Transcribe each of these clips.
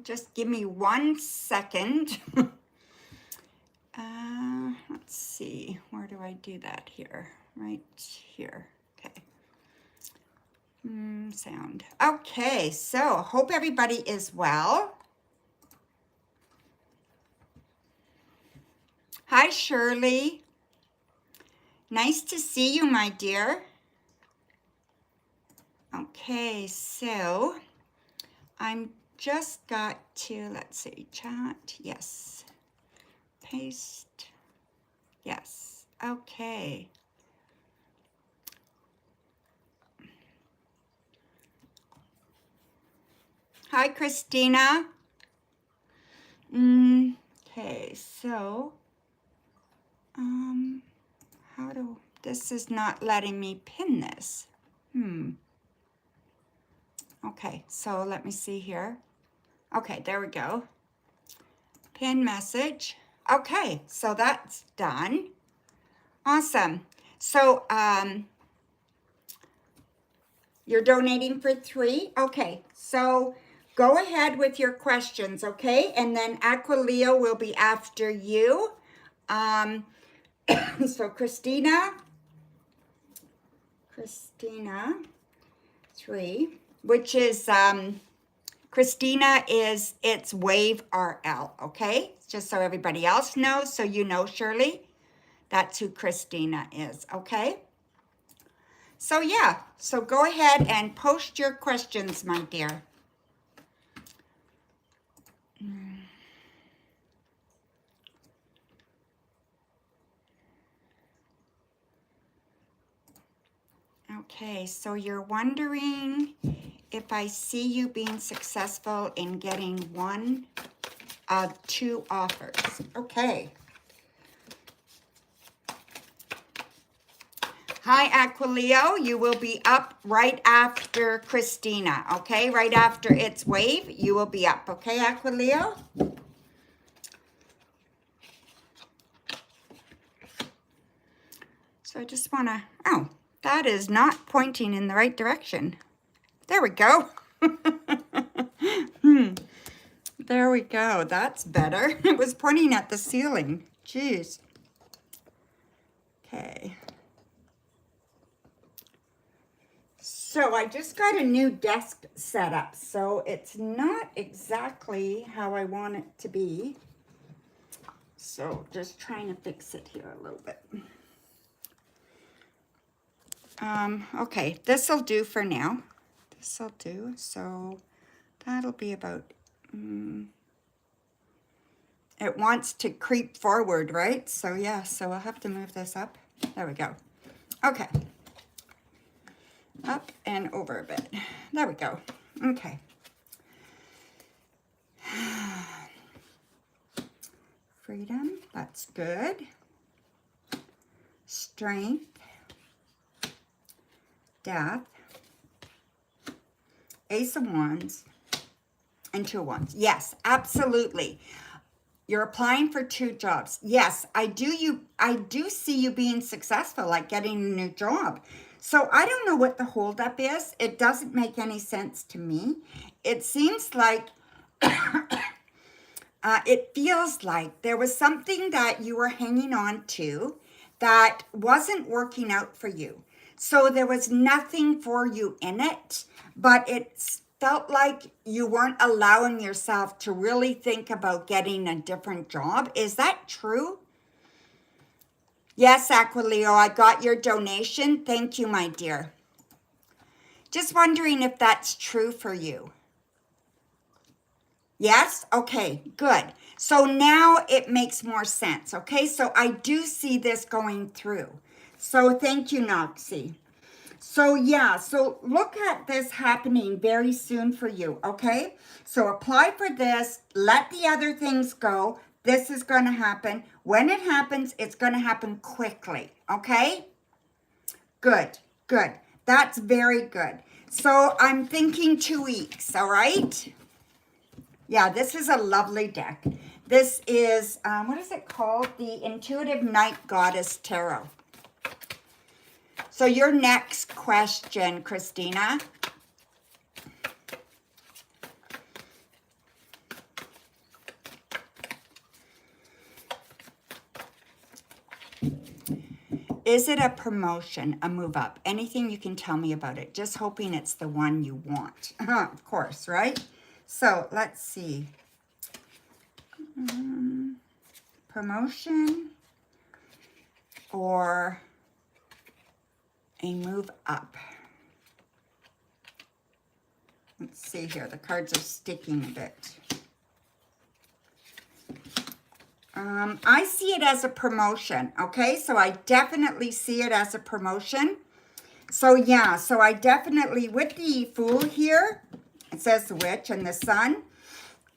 Just give me 1 second. Let's see, where do I do that here? Right here, okay. Sound. Okay, so hope everybody is well. Hi, Shirley. Nice to see you, my dear. Okay, so I'm just got to, let's see, chat, yes. Paste, yes, okay. Hi, Christina. Okay, so, this is not letting me pin this. Okay, so let me see here. Okay, there we go. Pin message. Okay, so that's done. Awesome. So, you're donating for 3? Okay, so go ahead with your questions, okay? And then Aquileo will be after you. So Christina, 3, which is, Christina is, it's Wave RL, okay? Just so everybody else knows, so you know, Shirley, that's who Christina is, okay? So yeah, so go ahead and post your questions, my dear. Okay, so you're wondering if I see you being successful in getting 1 of 2 offers. Okay. Hi, Aquileo. You will be up right after Christina, okay? Right after It's Wave, you will be up, okay, Aquileo? So I just want to, oh, that is not pointing in the right direction. There we go. There we go. That's better. It was pointing at the ceiling. Jeez. Okay. So I just got a new desk set up. So it's not exactly how I want it to be. So just trying to fix it here a little bit. Okay, this will do for now. This will do. So that'll be about... it wants to creep forward, right? So yeah, so I'll have to move this up. There we go. Okay. Up and over a bit. There we go. Okay. Freedom, that's good. Strength. Death. Ace of Wands. And 2 of Wands. Yes, absolutely. You're applying for 2 jobs. Yes, I do see you being successful, like getting a new job. So I don't know what the holdup is. It doesn't make any sense to me. It seems like, it feels like there was something that you were hanging on to that wasn't working out for you. So there was nothing for you in it, but it's felt like you weren't allowing yourself to really think about getting a different job. Is that true? Yes, Aquileo, I got your donation. Thank you, my dear. Just wondering if that's true for you. Yes? Okay, good. So now it makes more sense, okay? So I do see this going through. So thank you, Noxie. So yeah, so look at this happening very soon for you, okay? So apply for this, let the other things go. This is going to happen. When it happens, it's going to happen quickly, okay? Good, good. That's very good. So I'm thinking 2 weeks, all right? Yeah, this is a lovely deck. This is, what is it called? The Intuitive Night Goddess Tarot. So your next question, Christina. Is it a promotion, a move up? Anything you can tell me about it? Just hoping it's the one you want. Of course, right? So let's see. Promotion or a move up. Let's see here. The cards are sticking a bit. I see it as a promotion, okay? So I definitely see it as a promotion. So yeah, so I definitely, with the Fool here, it says the Witch and the Sun,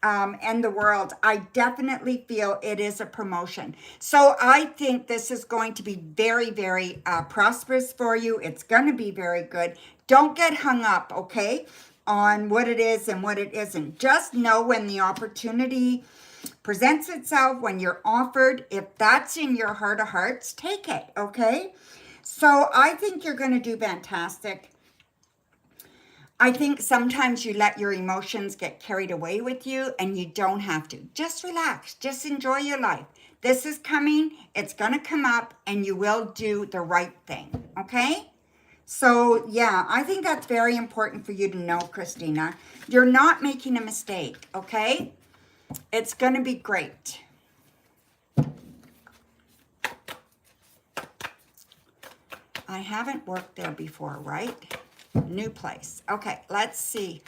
and the World, I definitely feel it is a promotion. So I think this is going to be very, very prosperous for you. It's going to be very good. Don't get hung up, okay, on what it is and what it isn't. Just know when the opportunity presents itself, when you're offered, if that's in your heart of hearts, take it, okay? So I think you're going to do fantastic. I think sometimes you let your emotions get carried away with you, and you don't have to. Just relax. Just enjoy your life. This is coming. It's going to come up, and you will do the right thing, okay? So, yeah, I think that's very important for you to know, Christina. You're not making a mistake, okay? It's going to be great. I haven't worked there before, right? New place. Okay, let's see.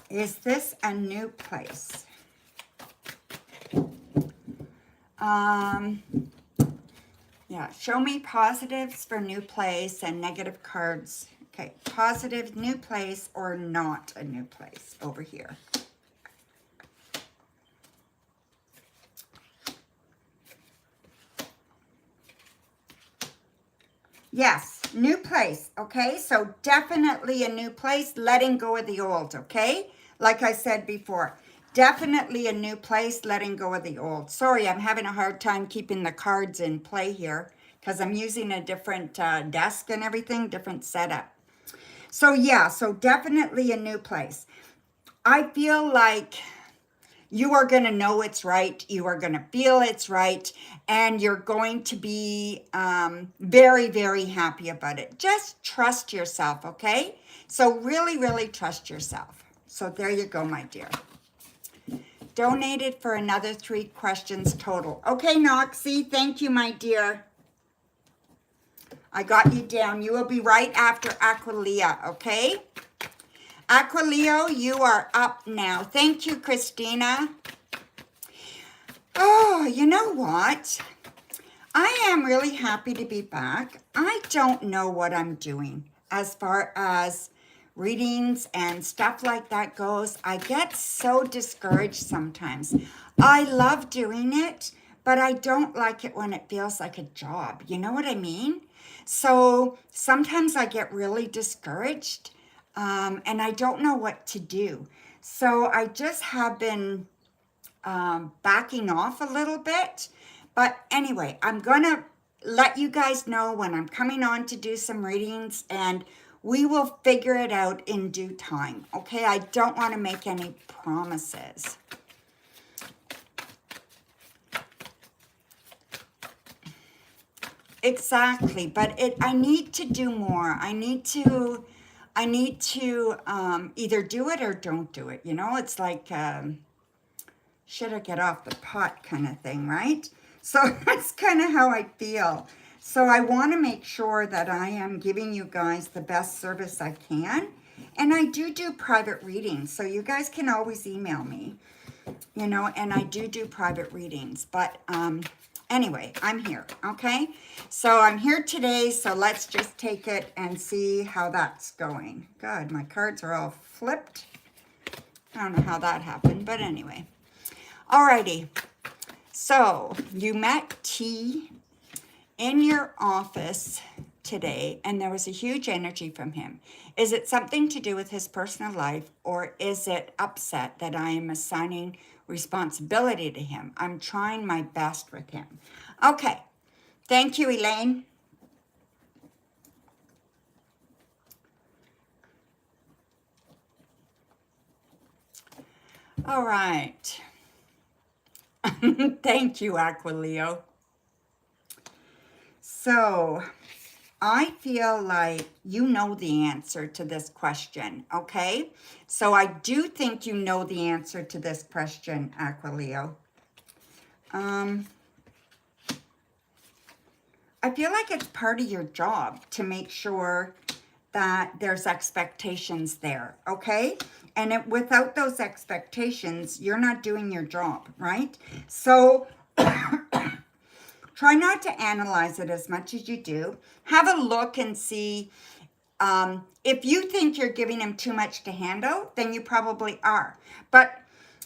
Is this a new place? Yeah, show me positives for new place and negative cards. Okay, positive, new place, or not a new place over here. Yes, new place, okay? So definitely a new place, letting go of the old, okay? Like I said before, definitely a new place, letting go of the old. Sorry, I'm having a hard time keeping the cards in play here because I'm using a different desk and everything, different setup. So yeah, so definitely a new place. I feel like you are going to know it's right. You are going to feel it's right. And you're going to be very, very happy about it. Just trust yourself, okay? So really, really trust yourself. So there you go, my dear. Donated for another 3 questions total. Okay, Noxie, thank you, my dear. I got you down. You will be right after Aquilea, okay? Aquileo, you are up now. Thank you, Christina. Oh, you know what? I am really happy to be back. I don't know what I'm doing as far as readings and stuff like that goes. I get so discouraged sometimes. I love doing it, but I don't like it when it feels like a job. You know what I mean? So sometimes I get really discouraged, and I don't know what to do. So I just have been backing off a little bit. But anyway, I'm going to let you guys know when I'm coming on to do some readings, and we will figure it out in due time. Okay, I don't want to make any promises. Exactly, but I need to do more. I need to either do it or don't do it. You know, it's like should I get off the pot kind of thing, right? So that's kind of how I feel. So I want to make sure that I am giving you guys the best service I can. And I do private readings, so you guys can always email me, you know, and I do private readings. But anyway, I'm here, okay? So I'm here today, so let's just take it and see how that's going. God, my cards are all flipped. I don't know how that happened, but anyway. Alrighty, so you met T in your office today, and there was a huge energy from him. Is it something to do with his personal life, or is it upset that I am assigning responsibility to him? I'm trying my best with him. Okay, thank you, Elaine. All right. Thank you, Aquileo. So I feel like you know the answer to this question, okay? So I do think you know the answer to this question, Aquileo. I feel like it's part of your job to make sure that there's expectations there, okay? And without those expectations, you're not doing your job, right? So try not to analyze it as much as you do. Have a look and see. If you think you're giving him too much to handle, then you probably are. But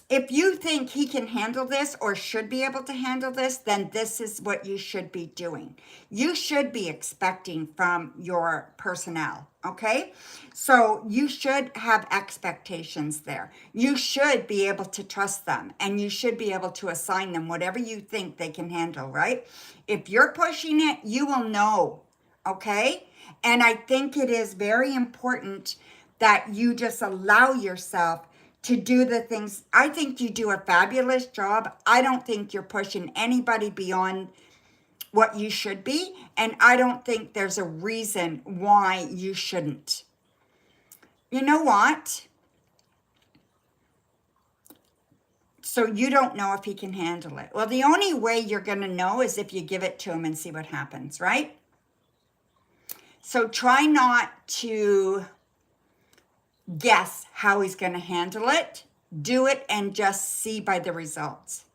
if you think he can handle this or should be able to handle this, then this is what you should be doing. You should be expecting from your personnel, okay? So you should have expectations there. You should be able to trust them, and you should be able to assign them whatever you think they can handle, right? If you're pushing it, you will know, okay? And I think it is very important that you just allow yourself to do the things. I think you do a fabulous job. I don't think you're pushing anybody beyond what you should be. And I don't think there's a reason why you shouldn't. You know what? So you don't know if he can handle it. Well, the only way you're going to know is if you give it to him and see what happens, right? So try not to guess how he's going to handle it. Do it and just see by the results.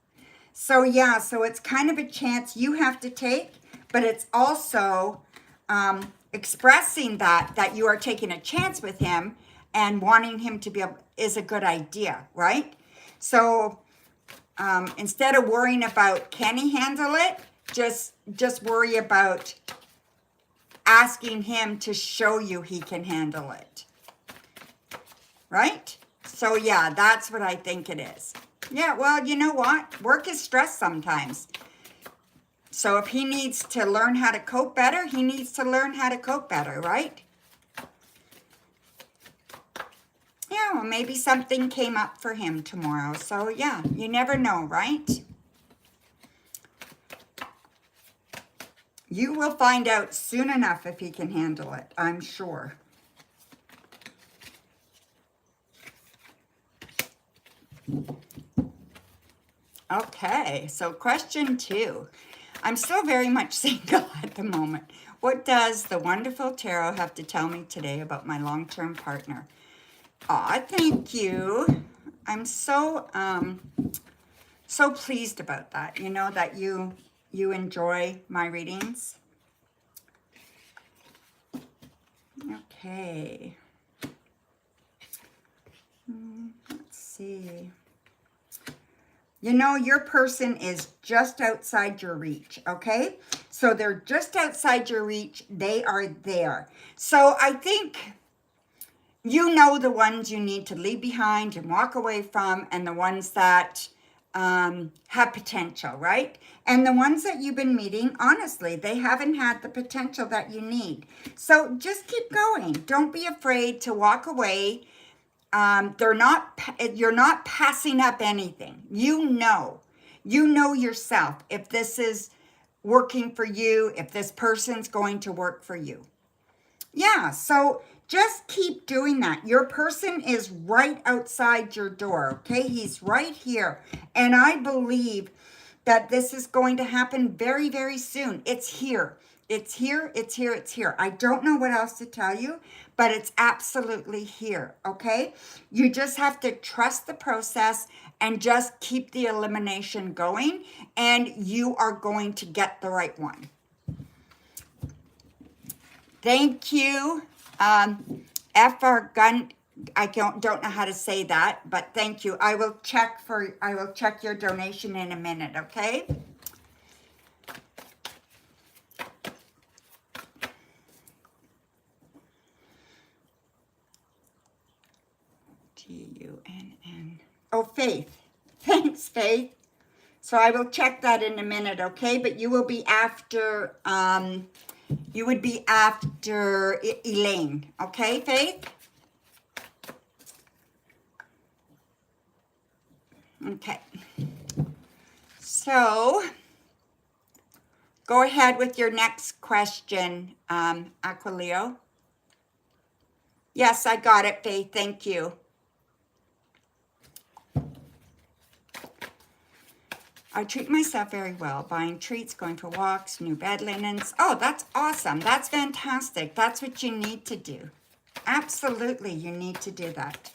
So yeah, so it's kind of a chance you have to take, but it's also expressing that you are taking a chance with him and wanting him to be able, is a good idea, right? So instead of worrying about can he handle it, just worry about asking him to show you he can handle it. Right? So yeah, that's what I think it is. Yeah, well, you know what? Work is stress sometimes. So if he needs to learn how to cope better, he needs to learn how to cope better, right? Yeah, well, maybe something came up for him tomorrow. So yeah, you never know, right? You will find out soon enough if he can handle it, I'm sure. Okay, so question 2. I'm still very much single at the moment. What does the wonderful tarot have to tell me today about my long-term partner? Aw, thank you. I'm so pleased about that. You know, that you enjoy my readings. Okay. Let's see. You know, your person is just outside your reach, okay? So they're just outside your reach. They are there. So I think you know the ones you need to leave behind and walk away from, and the ones that have potential, right? And the ones that you've been meeting, honestly, they haven't had the potential that you need. So just keep going. Don't be afraid to walk away. You're not passing up anything. You know yourself if this is working for you, if this person's going to work for you. Yeah, so just keep doing that. Your person is right outside your door, okay? He's right here. And I believe that this is going to happen very, very soon. It's here. It's here, it's here, it's here. I don't know what else to tell you, but it's absolutely here, okay? You just have to trust the process and just keep the elimination going, and you are going to get the right one. Thank you. FR Gun, I don't know how to say that, but thank you. I will check your donation in a minute, okay? T-U-N-N. Oh, Faith. Thanks, Faith. So I will check that in a minute, okay? But you will be after, you would be after Elaine, okay, Faith? Okay. So go ahead with your next question, Aquileo. Yes, I got it, Faith. Thank you. I treat myself very well, buying treats, going for walks, new bed linens. Oh, that's awesome. That's fantastic. That's what you need to do. Absolutely, you need to do that.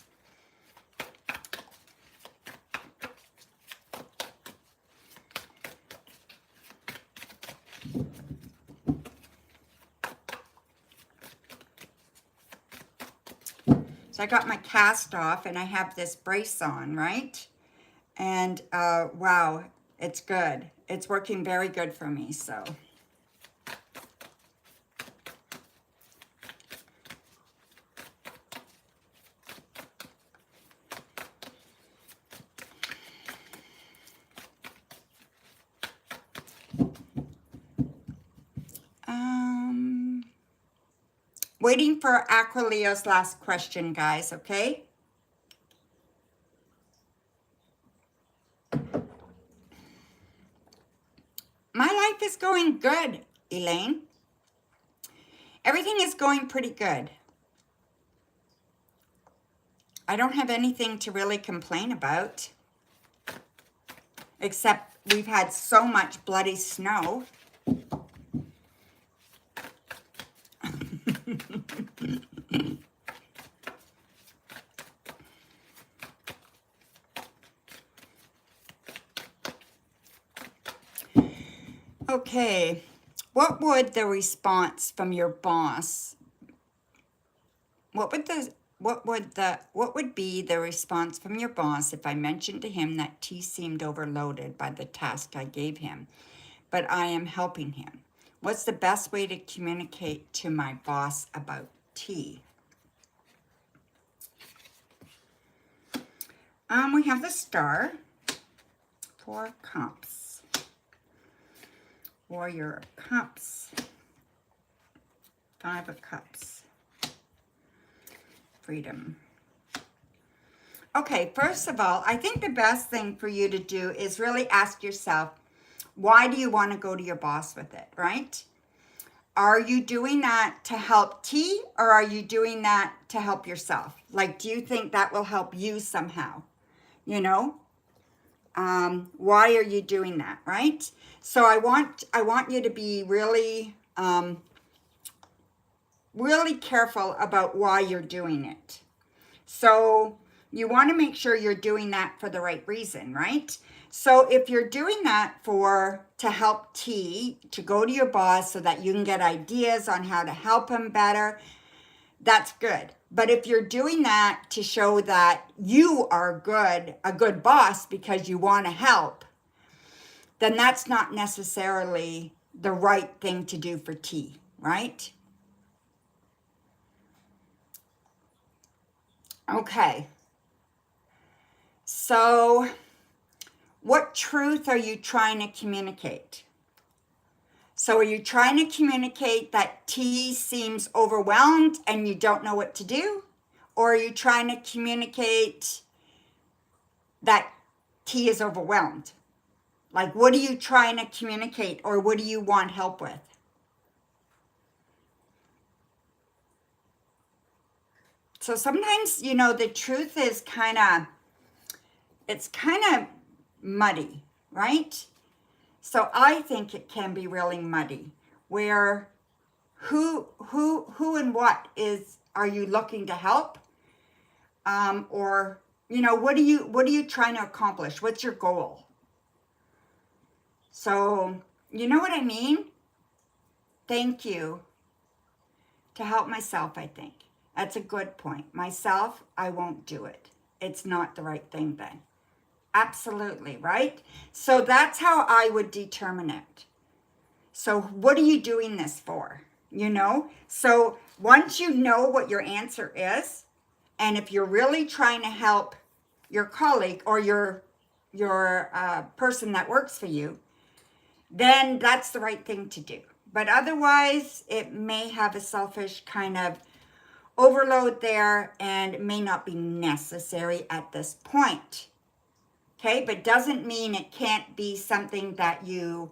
So I got my cast off and I have this brace on, right? And wow, it's good. It's working very good for me, so. Waiting for Aquileo's last question, guys, okay? My life is going good, Elaine. Everything is going pretty good. I don't have anything to really complain about, except we've had so much bloody snow. Okay, what would the response from your boss, what would be the response from your boss if I mentioned to him that T seemed overloaded by the task I gave him, but I am helping him? What's the best way to communicate to my boss about T? We have the star, 4 cups, Warrior of Cups, 5 of Cups, Freedom. Okay, first of all, I think the best thing for you to do is really ask yourself, why do you want to go to your boss with it, right? Are you doing that to help T, or are you doing that to help yourself? Like, do you think that will help you somehow? You know? Why are you doing that, right? So I want you to be really, really careful about why you're doing it. So you want to make sure you're doing that for the right reason, right? So if you're doing that to help T, to go to your boss so that you can get ideas on how to help him better, that's good. But if you're doing that to show that you are a good boss because you want to help, then that's not necessarily the right thing to do for T, right? Okay. So what truth are you trying to communicate? So are you trying to communicate that T seems overwhelmed and you don't know what to do? Or are you trying to communicate that T is overwhelmed? Like, what are you trying to communicate, or what do you want help with? So sometimes, you know, the truth is it's kind of muddy, right? So I think it can be really muddy, where who and what are you looking to help? Or, you know, what are you trying to accomplish? What's your goal? So, you know what I mean? Thank you. To help myself, I think. That's a good point. Myself, I won't do it. It's not the right thing then. Absolutely, right? So that's how I would determine it. So what are you doing this for? You know? So once you know what your answer is, and if you're really trying to help your colleague or your person that works for you, then that's the right thing to do. But otherwise, it may have a selfish kind of overload there, and it may not be necessary at this point. Okay, but doesn't mean it can't be something that you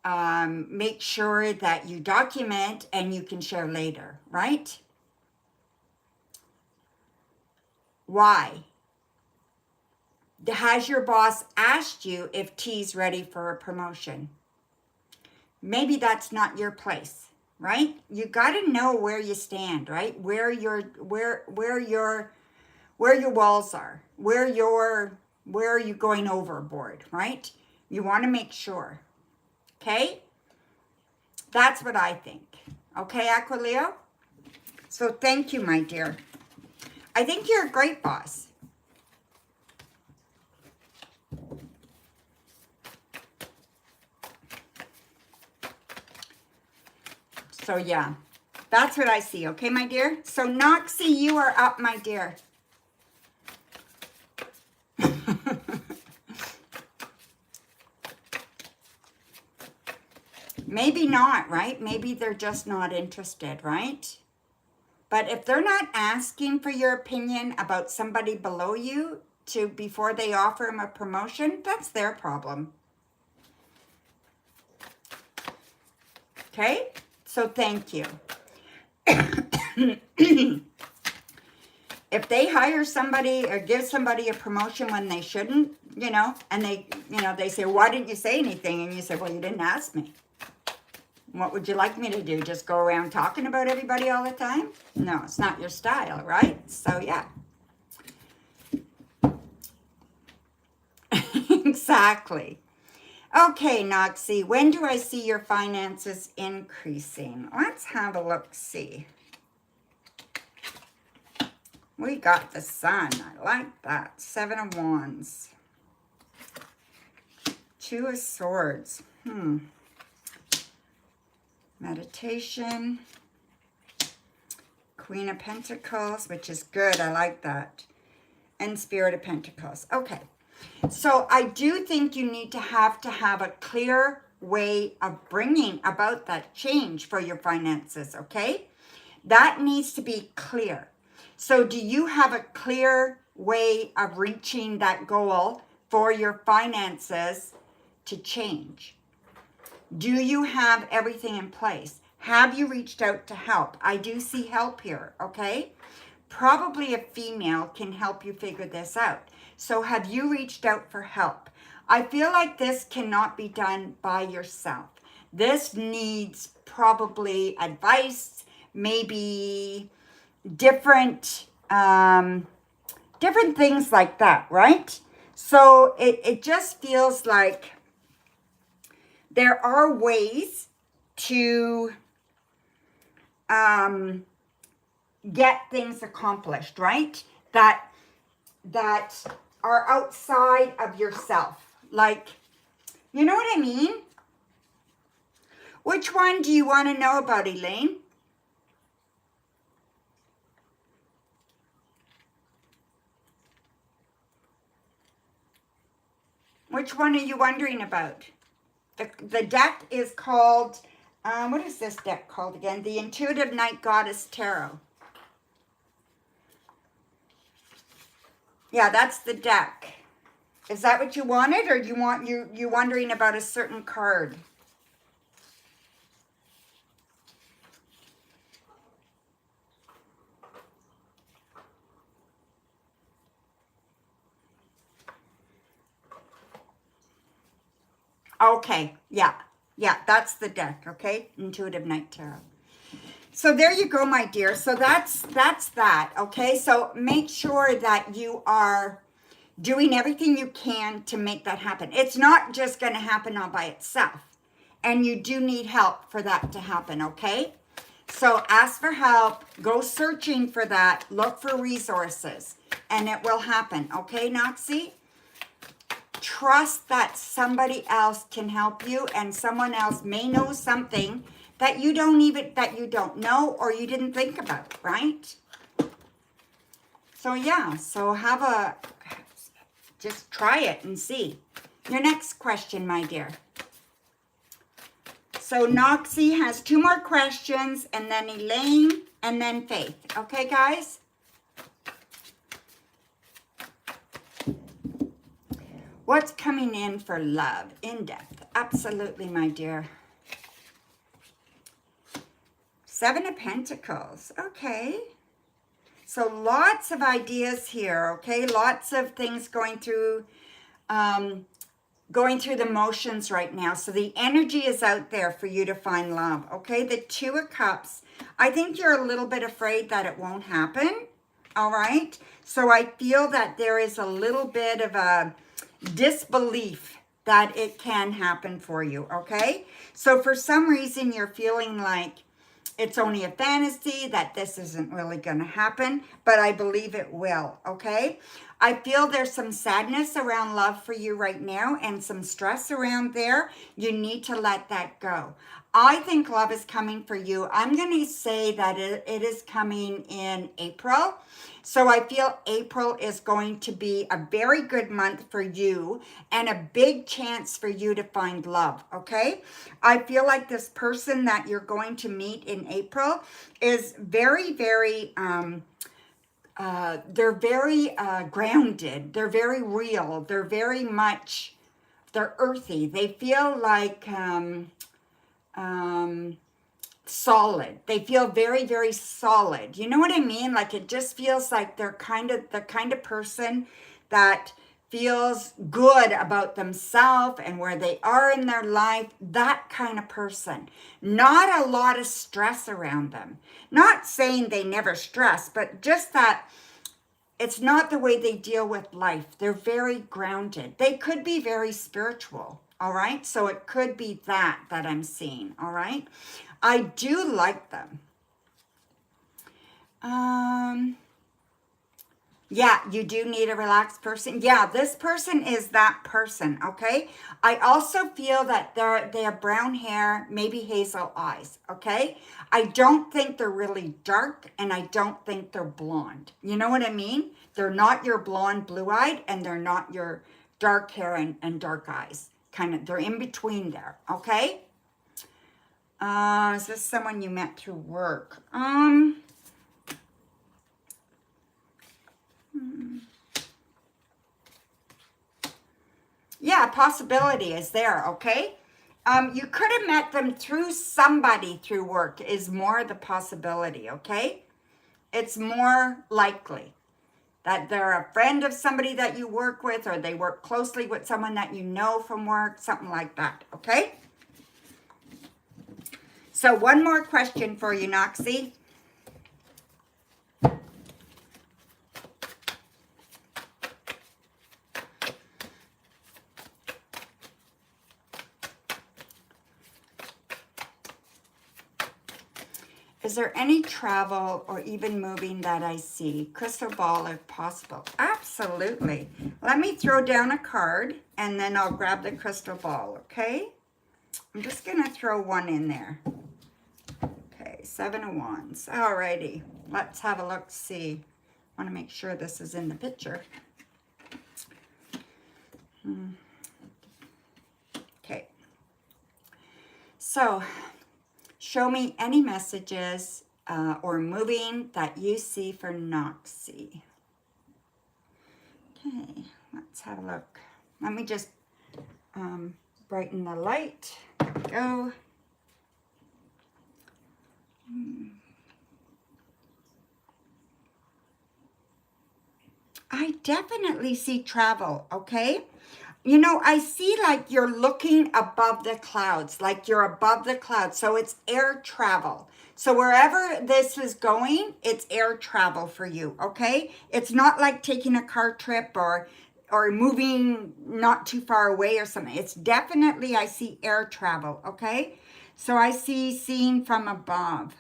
make sure that you document and you can share later, right? Why? Has your boss asked you if T's ready for a promotion? Maybe that's not your place, right? You got to know where you stand, right? Where your walls are, where are you going overboard, right? You want to make sure. Okay? That's what I think. Okay, Aquileo? So thank you, my dear. I think you're a great boss. So yeah, that's what I see. Okay, my dear? So Noxie, you are up, my dear. Maybe not, right? Maybe they're just not interested, right? But if they're not asking for your opinion about somebody below you before they offer them a promotion, that's their problem. Okay? So thank you. If they hire somebody or give somebody a promotion when they shouldn't, and they say, why didn't you say anything? And you say, well, you didn't ask me. What would you like me to do? Just go around talking about everybody all the time? No, it's not your style, right? So, yeah. Exactly. Okay, Noxie, when do I see your finances increasing? Let's have a look-see. We got the sun. I like that. 7 of Wands. 2 of Swords. Meditation. Queen of Pentacles, which is good. I like that. And Spirit of Pentacles. Okay. So I do think you need to have a clear way of bringing about that change for your finances, okay? That needs to be clear. So do you have a clear way of reaching that goal for your finances to change? Do you have everything in place? Have you reached out to help? I do see help here, okay? Probably a female can help you figure this out. So have you reached out for help? I feel like this cannot be done by yourself. This needs probably advice, maybe different things like that, right? So it just feels like there are ways to get things accomplished, right? That are outside of yourself. Like, you know what I mean? Which one do you want to know about, Elaine? Which one are you wondering about? The deck is called, what is this deck called again? The Intuitive Night Goddess Tarot. Yeah, that's the deck. Is that what you wanted, or do you want you wondering about a certain card? Okay, yeah, that's the deck, okay? Intuitive Night Tarot. So there you go, my dear. So that's that, okay? So make sure that you are doing everything you can to make that happen. It's not just going to happen all by itself. And you do need help for that to happen, okay? So ask for help. Go searching for that. Look for resources. And it will happen, okay, Noxie? Trust that somebody else can help you, and someone else may know something that you don't know or you didn't think about, right? So yeah, so just try it and see. Your next question, my dear. So Noxie has 2 more questions, and then Elaine, and then Faith. Okay, guys? What's coming in for love? In depth. Absolutely, my dear. Seven of Pentacles. Okay. So lots of ideas here, okay? Lots of things going through the motions right now. So the energy is out there for you to find love, okay? The Two of Cups. I think you're a little bit afraid that it won't happen, all right? So I feel that there is a little bit of a disbelief that it can happen for you, okay? So for some reason, you're feeling like it's only a fantasy, that this isn't really going to happen, but I believe it will, okay? I feel there's some sadness around love for you right now and some stress around there. You need to let that go. I think love is coming for you. I'm going to say that it is coming in April. So I feel April is going to be a very good month for you and a big chance for you to find love, okay? I feel like this person that you're going to meet in April is very, very, they're very grounded. They're very real. They're very much, they're earthy. They feel like, solid. They feel very, very solid. You know what I mean? Like it just feels like they're the kind of person that feels good about themselves and where they are in their life. That kind of person. Not a lot of stress around them. Not saying they never stress, but just that it's not the way they deal with life. They're very grounded. They could be very spiritual. All right. So it could be that I'm seeing. All right. I do like them. Yeah, you do need a relaxed person. Yeah, this person is that person, okay? I also feel that they have brown hair, maybe hazel eyes, okay? I don't think they're really dark, and I don't think they're blonde. You know what I mean? They're not your blonde, blue-eyed, and they're not your dark hair and dark eyes. Kind of, they're in between there, okay? Is this someone you met through work? Yeah, possibility is there, okay? You could have met them through somebody through work is more the possibility, okay? It's more likely that they're a friend of somebody that you work with, or they work closely with someone that you know from work, something like that, okay? So one more question for you, Noxie. Is there any travel or even moving that I see? Crystal ball if possible. Absolutely. Let me throw down a card and then I'll grab the crystal ball, okay? I'm just going to throw one in there. Okay, 7 of Wands. Alrighty, let's have a look, see. I want to make sure this is in the picture. Okay. So, show me any messages or moving that you see for Noxie. Okay, let's have a look. Let me just brighten the light. There we go. I definitely see travel, okay? You know, I see like you're looking above the clouds, like you're above the clouds. So it's air travel. So wherever this is going, it's air travel for you, okay? It's not like taking a car trip or moving not too far away or something. It's definitely, I see air travel, okay? So I see seeing from above.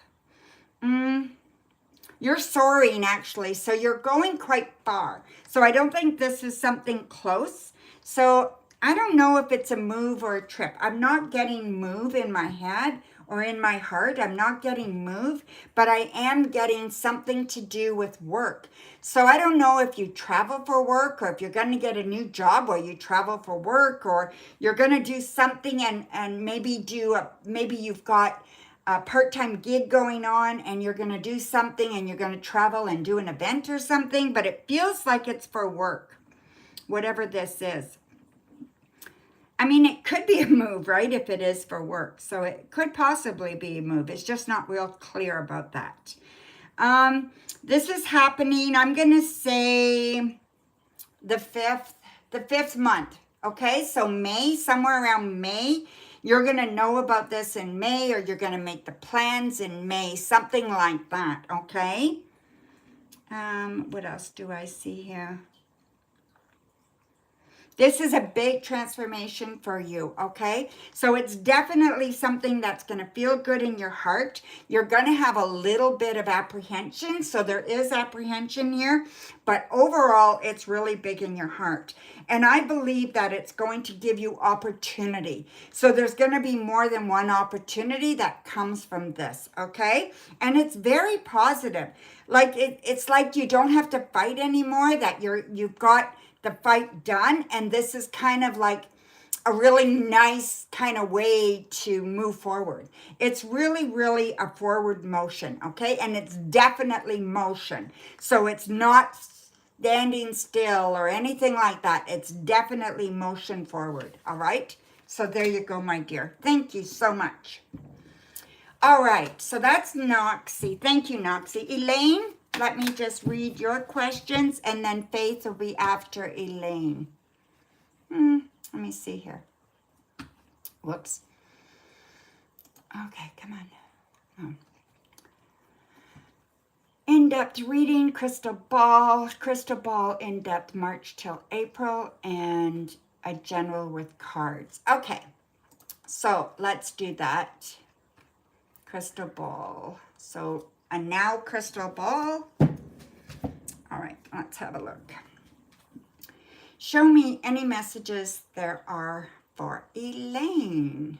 You're soaring, actually, so you're going quite far. So I don't think this is something close. So I don't know if it's a move or a trip. I'm not getting move in my head or in my heart. I'm not getting move, but I am getting something to do with work. So I don't know if you travel for work or if you're going to get a new job or you travel for work or you're going to do something and maybe maybe you've got a part-time gig going on and you're going to do something and you're going to travel and do an event or something, but it feels like it's for work, whatever this is. I mean, it could be a move, right? If it is for work. So it could possibly be a move. It's just not real clear about that. This is happening, I'm going to say the fifth month. Okay, so May, somewhere around May, you're going to know about this in May, or you're going to make the plans in May, something like that. Okay. What else do I see here? This is a big transformation for you, okay? So it's definitely something that's going to feel good in your heart. You're going to have a little bit of apprehension, so there is apprehension here, but overall, it's really big in your heart. And I believe that it's going to give you opportunity. So there's going to be more than one opportunity that comes from this, okay? And it's very positive. Like it's like you don't have to fight anymore, that you've got the fight done, and this is kind of like a really nice kind of way to move forward. It's really, really a forward motion, okay? And it's definitely motion. So it's not standing still or anything like that. It's definitely motion forward, all right? So there you go, my dear. Thank you so much. All right, so that's Noxie. Thank you, Noxie. Elaine, let me just read your questions, and then Faith will be after Elaine. Let me see here. Whoops. Okay, come on. In-depth reading, crystal ball in-depth March till April, and a general with cards. Okay, so let's do that. Crystal ball. So a now crystal ball. All right, let's have a look. Show me any messages there are for Elaine.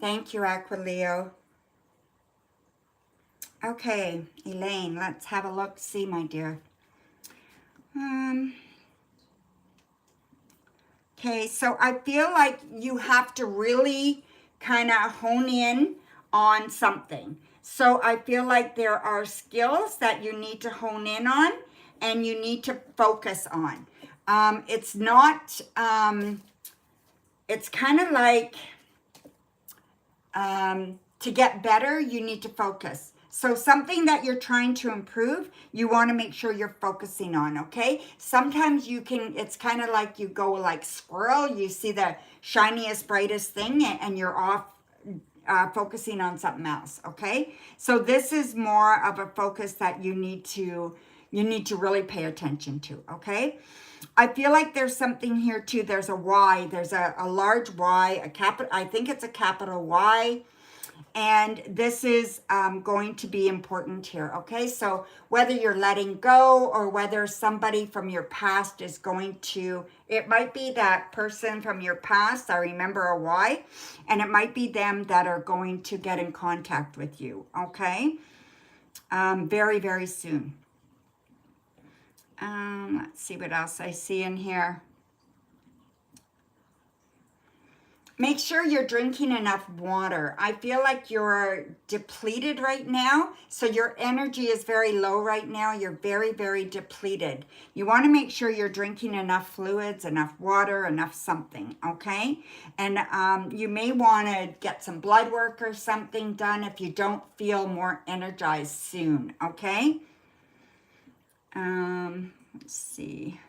Thank you, Aquileo. Okay, Elaine, let's have a look. See, my dear. Okay, so I feel like you have to really kind of hone in on something. So I feel like there are skills that you need to hone in on and you need to focus on. It's not, it's kind of like to get better, you need to focus. So something that you're trying to improve, you want to make sure you're focusing on, okay? Sometimes you can, it's kind of like you go like squirrel, you see the shiniest, brightest thing, and you're off focusing on something else, okay? So this is more of a focus that you need to really pay attention to, okay? I feel like there's something here too. There's a Y. There's a large Y, a capital, I think it's a capital Y. And this is going to be important here, okay? So whether you're letting go or whether somebody from your past is going to, it might be that person from your past, I remember a Y, and it might be them that are going to get in contact with you, okay? Very, very soon. Let's see what else I see in here. Make sure you're drinking enough water. I feel like you're depleted right now. So your energy is very low right now. You're very, very depleted. You want to make sure you're drinking enough fluids, enough water, enough something, okay? And you may want to get some blood work or something done if you don't feel more energized soon, okay? Let's see.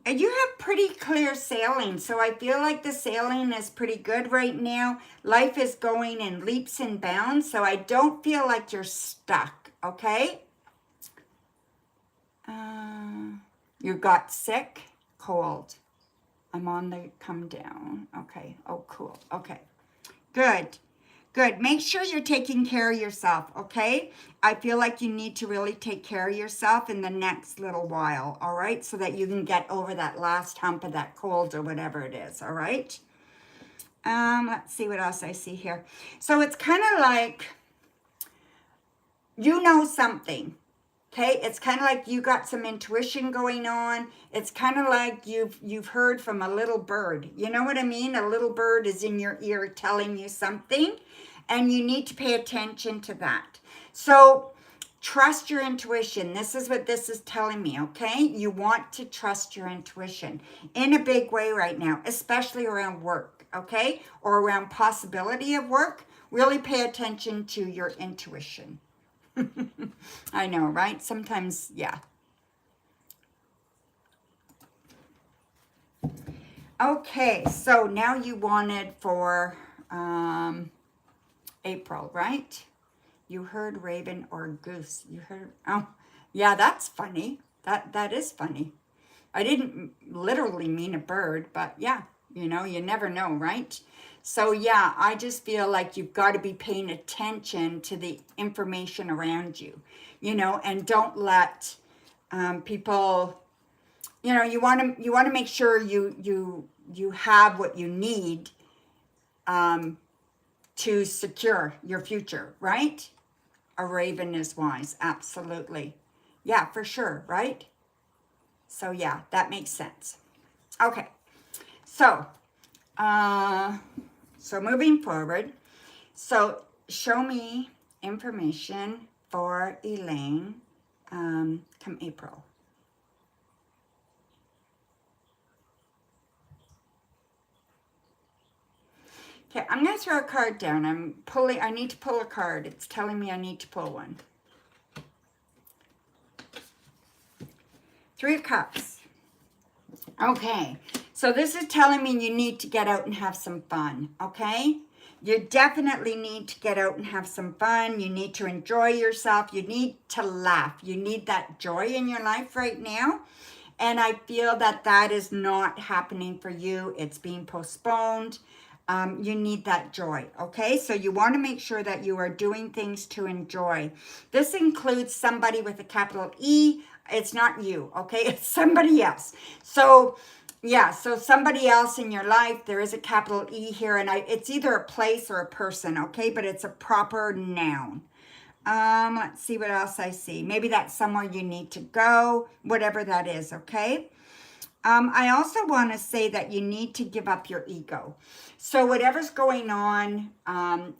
And you have pretty clear sailing, so I feel like the sailing is pretty good right now. Life is going in leaps and bounds, so I don't feel like you're stuck, okay? You got sick, cold. I'm on the come down. Okay, oh, cool. Okay, good. Good. Make sure you're taking care of yourself, okay? I feel like you need to really take care of yourself in the next little while, all right? So that you can get over that last hump of that cold or whatever it is, all right? Let's see what else I see here. So it's kind of like you know something, Okay, it's kind of like you got some intuition going on. It's kind of like you've heard from a little bird. You know what I mean? A little bird is in your ear telling you something, and you need to pay attention to that. So trust your intuition. This is what this is telling me, okay? You want to trust your intuition in a big way right now, especially around work, okay? Or around possibility of work. Really pay attention to your intuition. I know, right? Sometimes, yeah. Okay, so now you wanted for April, right? You heard raven or goose. You heard, oh, yeah, that's funny. That is funny. I didn't literally mean a bird, but yeah, you know, you never know, right? So yeah, I just feel like you've got to be paying attention to the information around you, you know, and don't let people, you know, you want to make sure you have what you need to secure your future, right? A raven is wise, absolutely. Yeah, for sure, right? So yeah, that makes sense. Okay, so so moving forward, so show me information for Elaine come April. Okay, I'm going to throw a card down. I need to pull a card. It's telling me I need to pull one. Three of Cups. Okay, so this is telling me you need to get out and have some fun, okay? You definitely need to get out and have some fun. You need to enjoy yourself. You need to laugh. You need that joy in your life right now. And I feel that that is not happening for you. It's being postponed. You need that joy, okay? So you want to make sure that you are doing things to enjoy. This includes somebody with a capital E. It's not you, okay? It's somebody else. So yeah, so somebody else in your life, there is a capital E here, and it's either a place or a person, okay? But it's a proper noun. Let's see what else I see. Maybe that's somewhere you need to go, whatever that is, okay? I also want to say that you need to give up your ego. So whatever's going on,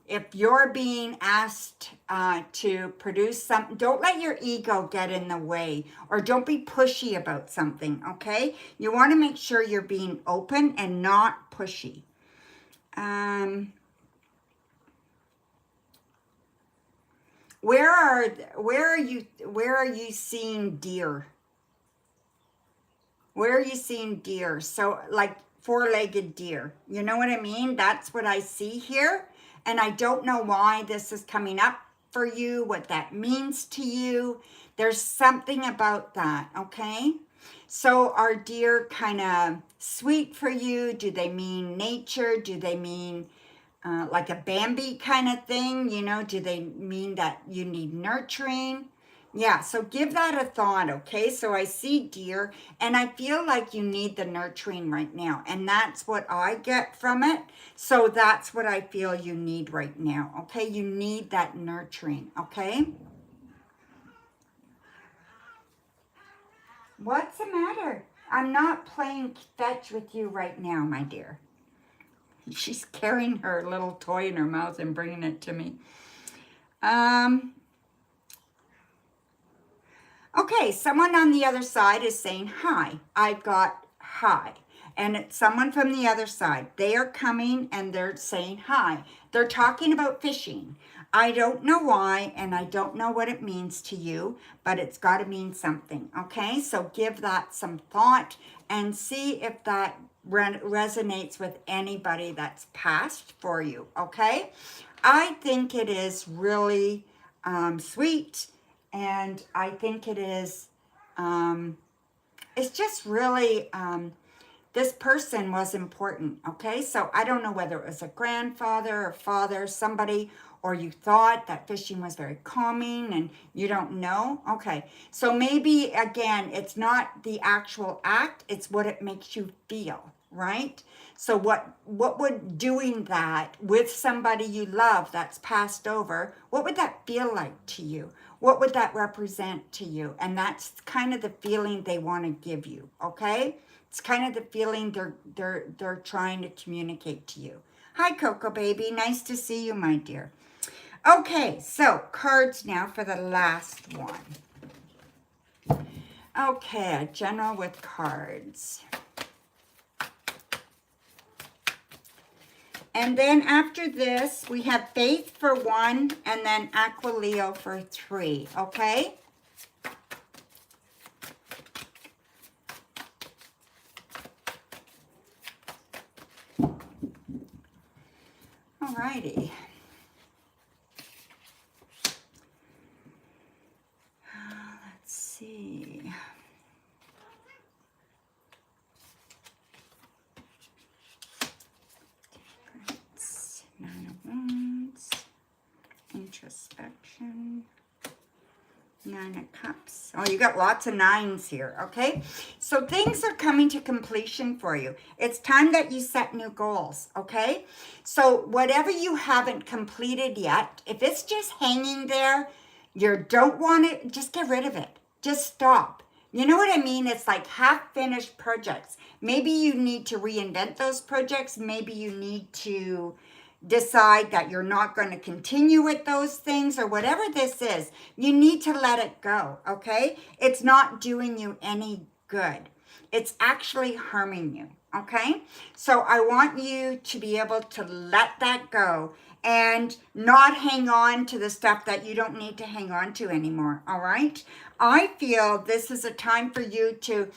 if you're being asked to produce something, don't let your ego get in the way, or don't be pushy about something, okay? You want to make sure you're being open and not pushy. Where are you seeing deer? Where are you seeing deer? So like four-legged deer. You know what I mean? That's what I see here. And I don't know why this is coming up for you, what that means to you. There's something about that, okay? So are deer kind of sweet for you? Do they mean nature? Do they mean like a Bambi kind of thing? You know, do they mean that you need nurturing? Yeah, so give that a thought, okay? So I see deer, and I feel like you need the nurturing right now, and that's what I get from it. So that's what I feel you need right now, okay? You need that nurturing, okay? What's the matter? I'm not playing fetch with you right now, my dear. She's carrying her little toy in her mouth and bringing it to me. Okay, someone on the other side is saying hi. I got hi. And it's someone from the other side. They are coming and they're saying hi. They're talking about fishing. I don't know why, and I don't know what it means to you, but it's got to mean something, okay? So give that some thought and see if that resonates with anybody that's passed for you, okay? I think it is really sweet, and I think it is, it's just really, this person was important, okay? So I don't know whether it was a grandfather or father, somebody, or you thought that fishing was very calming and you don't know. Okay, so maybe, again, it's not the actual act, it's what it makes you feel, right? So what would doing that with somebody you love that's passed over, what would that feel like to you? what would that represent to you? And that's kind of the feeling they want to give you, okay? It's kind of the feeling they're trying to communicate to you. Hi, Coco baby. Nice to see you, my dear. Okay, so cards now for the last one. Okay, a general with cards. And then after this, we have Faith for 1 and then Aquileo for 3, okay? Alrighty. Let's see. Nine of Wands, introspection, 9 of Cups. Oh, you got lots of 9s here, okay? So things are coming to completion for you. It's time that you set new goals, okay? So whatever you haven't completed yet, if it's just hanging there, you don't want it, just get rid of it. Just stop. You know what I mean? It's like half-finished projects. Maybe you need to reinvent those projects. Maybe you need to decide that you're not going to continue with those things or whatever this is. You need to let it go, okay? It's not doing you any good. It's actually harming you, okay? So I want you to be able to let that go and not hang on to the stuff that you don't need to hang on to anymore, all right? I feel this is a time for you to,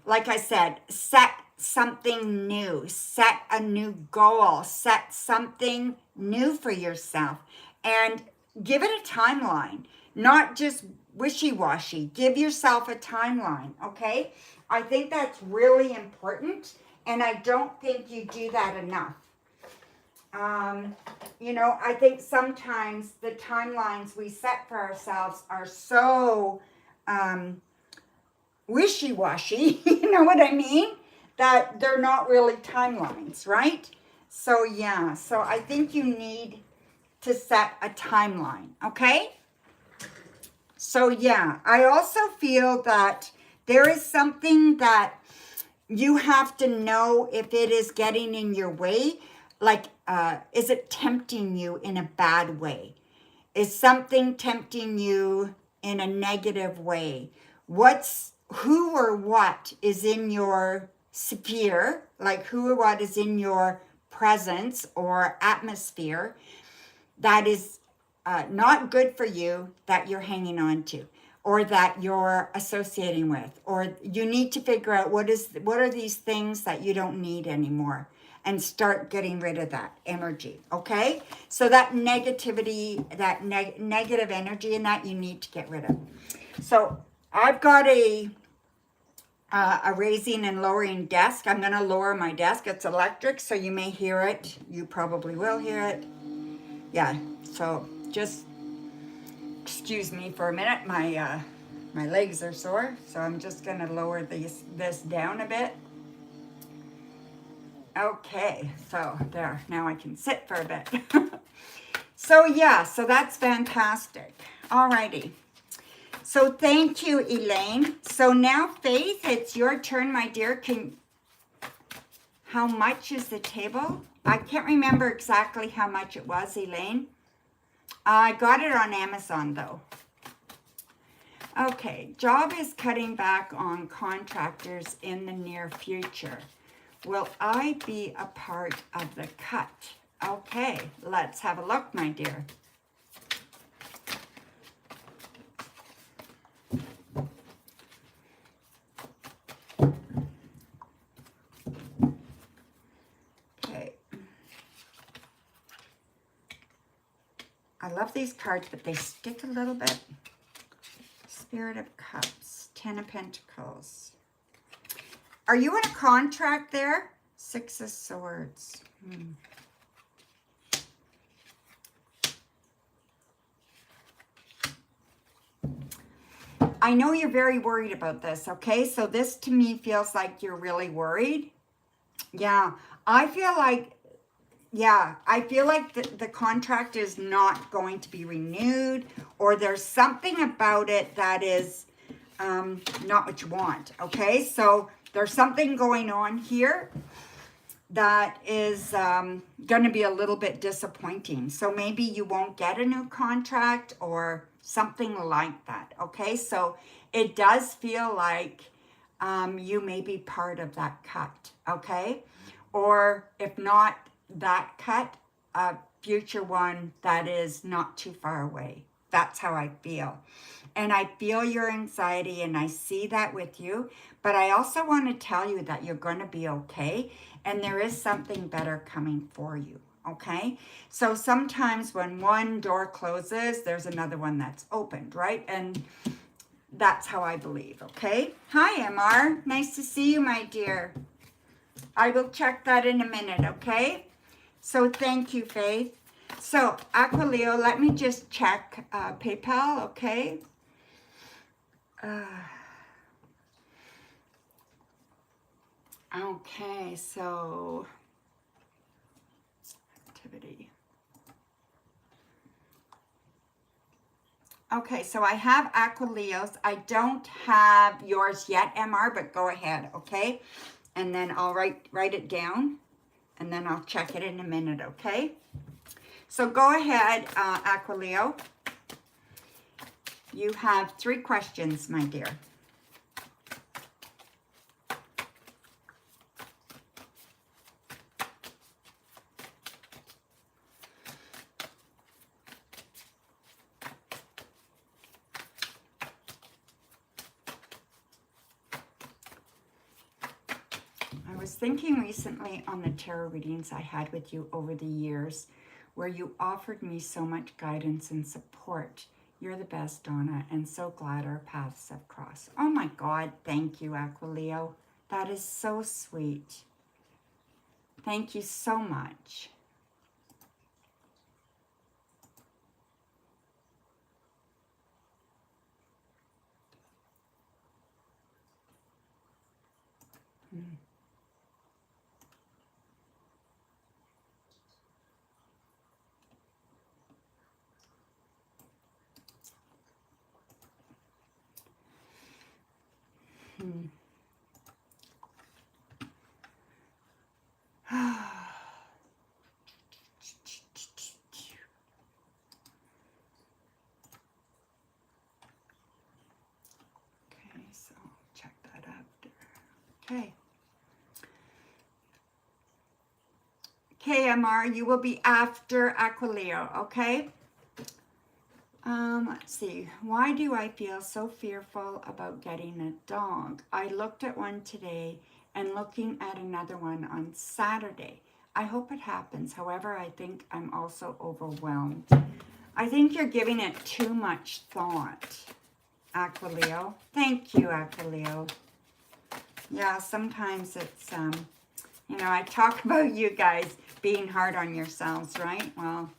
like I said, set something new, set a new goal, set something new for yourself, and give it a timeline, not just wishy-washy. Give yourself a timeline, okay? I think that's really important, and I don't think you do that enough. You know, I think sometimes the timelines we set for ourselves are so wishy-washy, you know what I mean? That they're not really timelines, right? So yeah, so I think you need to set a timeline, okay? So yeah, I also feel that there is something that you have to know if it is getting in your way. Like, is it tempting you in a bad way? Is something tempting you in a negative way? Who or what is in your sphere, like who or what is in your presence or atmosphere that is not good for you, that you're hanging on to, or that you're associating with, or you need to figure out what are these things that you don't need anymore, and start getting rid of that energy, okay? So that negativity, that negative energy and that you need to get rid of. So I've got a raising and lowering desk. I'm going to lower my desk. It's electric, so you may hear it. You probably will hear it. Yeah, so just excuse me for a minute. My legs are sore, so I'm just going to lower this down a bit. Okay, so there. Now I can sit for a bit. So yeah, so that's fantastic. Alrighty. So thank you, Elaine. So now, Faith, it's your turn, my dear. How much is the table? I can't remember exactly how much it was, Elaine. I got it on Amazon, though. Okay, job is cutting back on contractors in the near future. Will I be a part of the cut? Okay, let's have a look, my dear. Okay. I love these cards, but they stick a little bit. Spirit of Cups, 10 of Pentacles. Are you in a contract there? 6 of Swords. I know you're very worried about this, okay? So this to me feels like you're really worried. Yeah, I feel like Yeah, I feel like the contract is not going to be renewed, or there's something about it that is not what you want, okay? So there's something going on here that is going to be a little bit disappointing. So maybe you won't get a new contract or something like that, okay? So it does feel like you may be part of that cut, okay? Or if not that cut, a future one that is not too far away. That's how I feel. And I feel your anxiety and I see that with you. But I also want to tell you that you're going to be okay. And there is something better coming for you. Okay. So sometimes when one door closes, there's another one that's opened, right? And that's how I believe. Okay. Hi, MR. Nice to see you, my dear. I will check that in a minute. Okay. So thank you, Faith. So Aquileo, let me just check PayPal. Okay. Okay, so activity. Okay, so I have Aquileo's. I don't have yours yet, MR, but go ahead, okay? And then I'll write it down, and then I'll check it in a minute, okay? So go ahead, Aquileo. You have 3 questions, my dear. I was thinking recently on the tarot readings I had with you over the years, where you offered me so much guidance and support. You're the best, Donna, and so glad our paths have crossed. Oh my God, thank you, Aquileo. That is so sweet. Thank you so much. Okay, so check that after. Okay. KMR, you will be after Aquileo, okay? Let's see. Why do I feel so fearful about getting a dog? I looked at one today and looking at another one on Saturday. I hope it happens. However, I think I'm also overwhelmed. I think you're giving it too much thought, Aquileo. Thank you, Aquileo. Yeah, sometimes it's, you know, I talk about you guys being hard on yourselves, right? Well,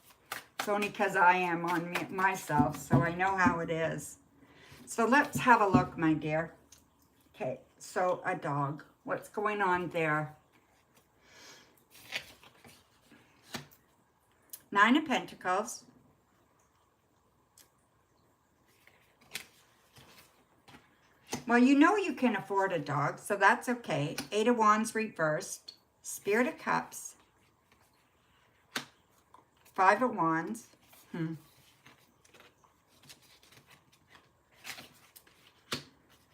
it's only because I am on myself, so I know how it is. So let's have a look, my dear. Okay, so a dog. What's going on there? 9 of Pentacles. Well, you know you can afford a dog, so that's okay. 8 of Wands reversed. Spirit of Cups. 5 of Wands.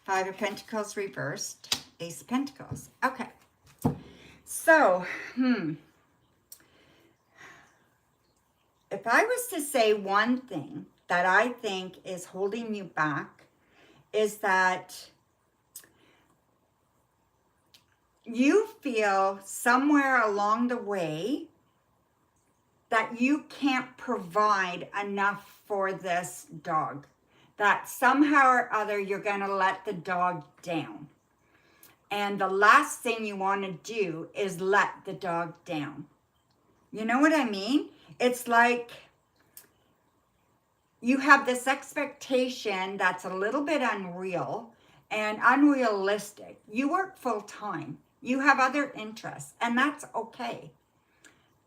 5 of Pentacles reversed. Ace of Pentacles. Okay. So, if I was to say one thing that I think is holding you back, is that you feel somewhere along the way that you can't provide enough for this dog. That somehow or other you're going to let the dog down. And the last thing you want to do is let the dog down. You know what I mean? It's like you have this expectation that's a little bit unreal and unrealistic. You work full time. You have other interests, and that's okay.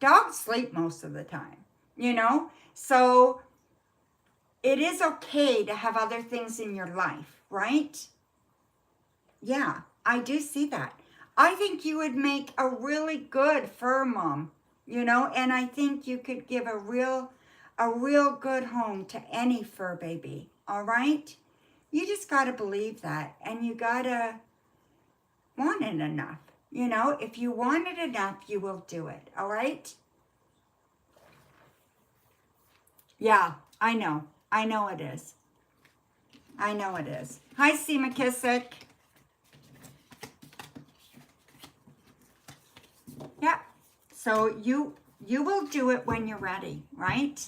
Dogs sleep most of the time, you know? So it is okay to have other things in your life, right? Yeah, I do see that. I think you would make a really good fur mom, you know, and I think you could give a real good home to any fur baby, all right? You just got to believe that, and you got to want it enough. You know, if you want it enough, you will do it, all right? Yeah, I know. I know it is. I know it is. Hi, C. McKissick. Yeah. So you will do it when you're ready, right?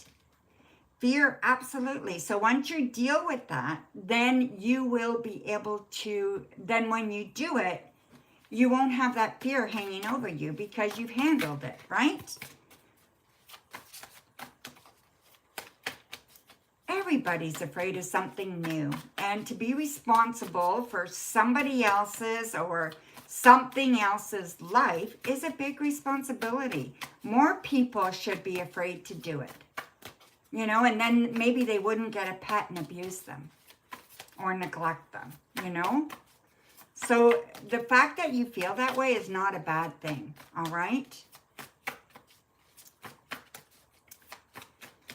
Fear, absolutely. So once you deal with that, then you will be able to, then when you do it, you won't have that fear hanging over you because you've handled it, right? Everybody's afraid of something new, and to be responsible for somebody else's or something else's life is a big responsibility. More people should be afraid to do it, you know, and then maybe they wouldn't get a pet and abuse them or neglect them, you know. So the fact that you feel that way is not a bad thing, all right?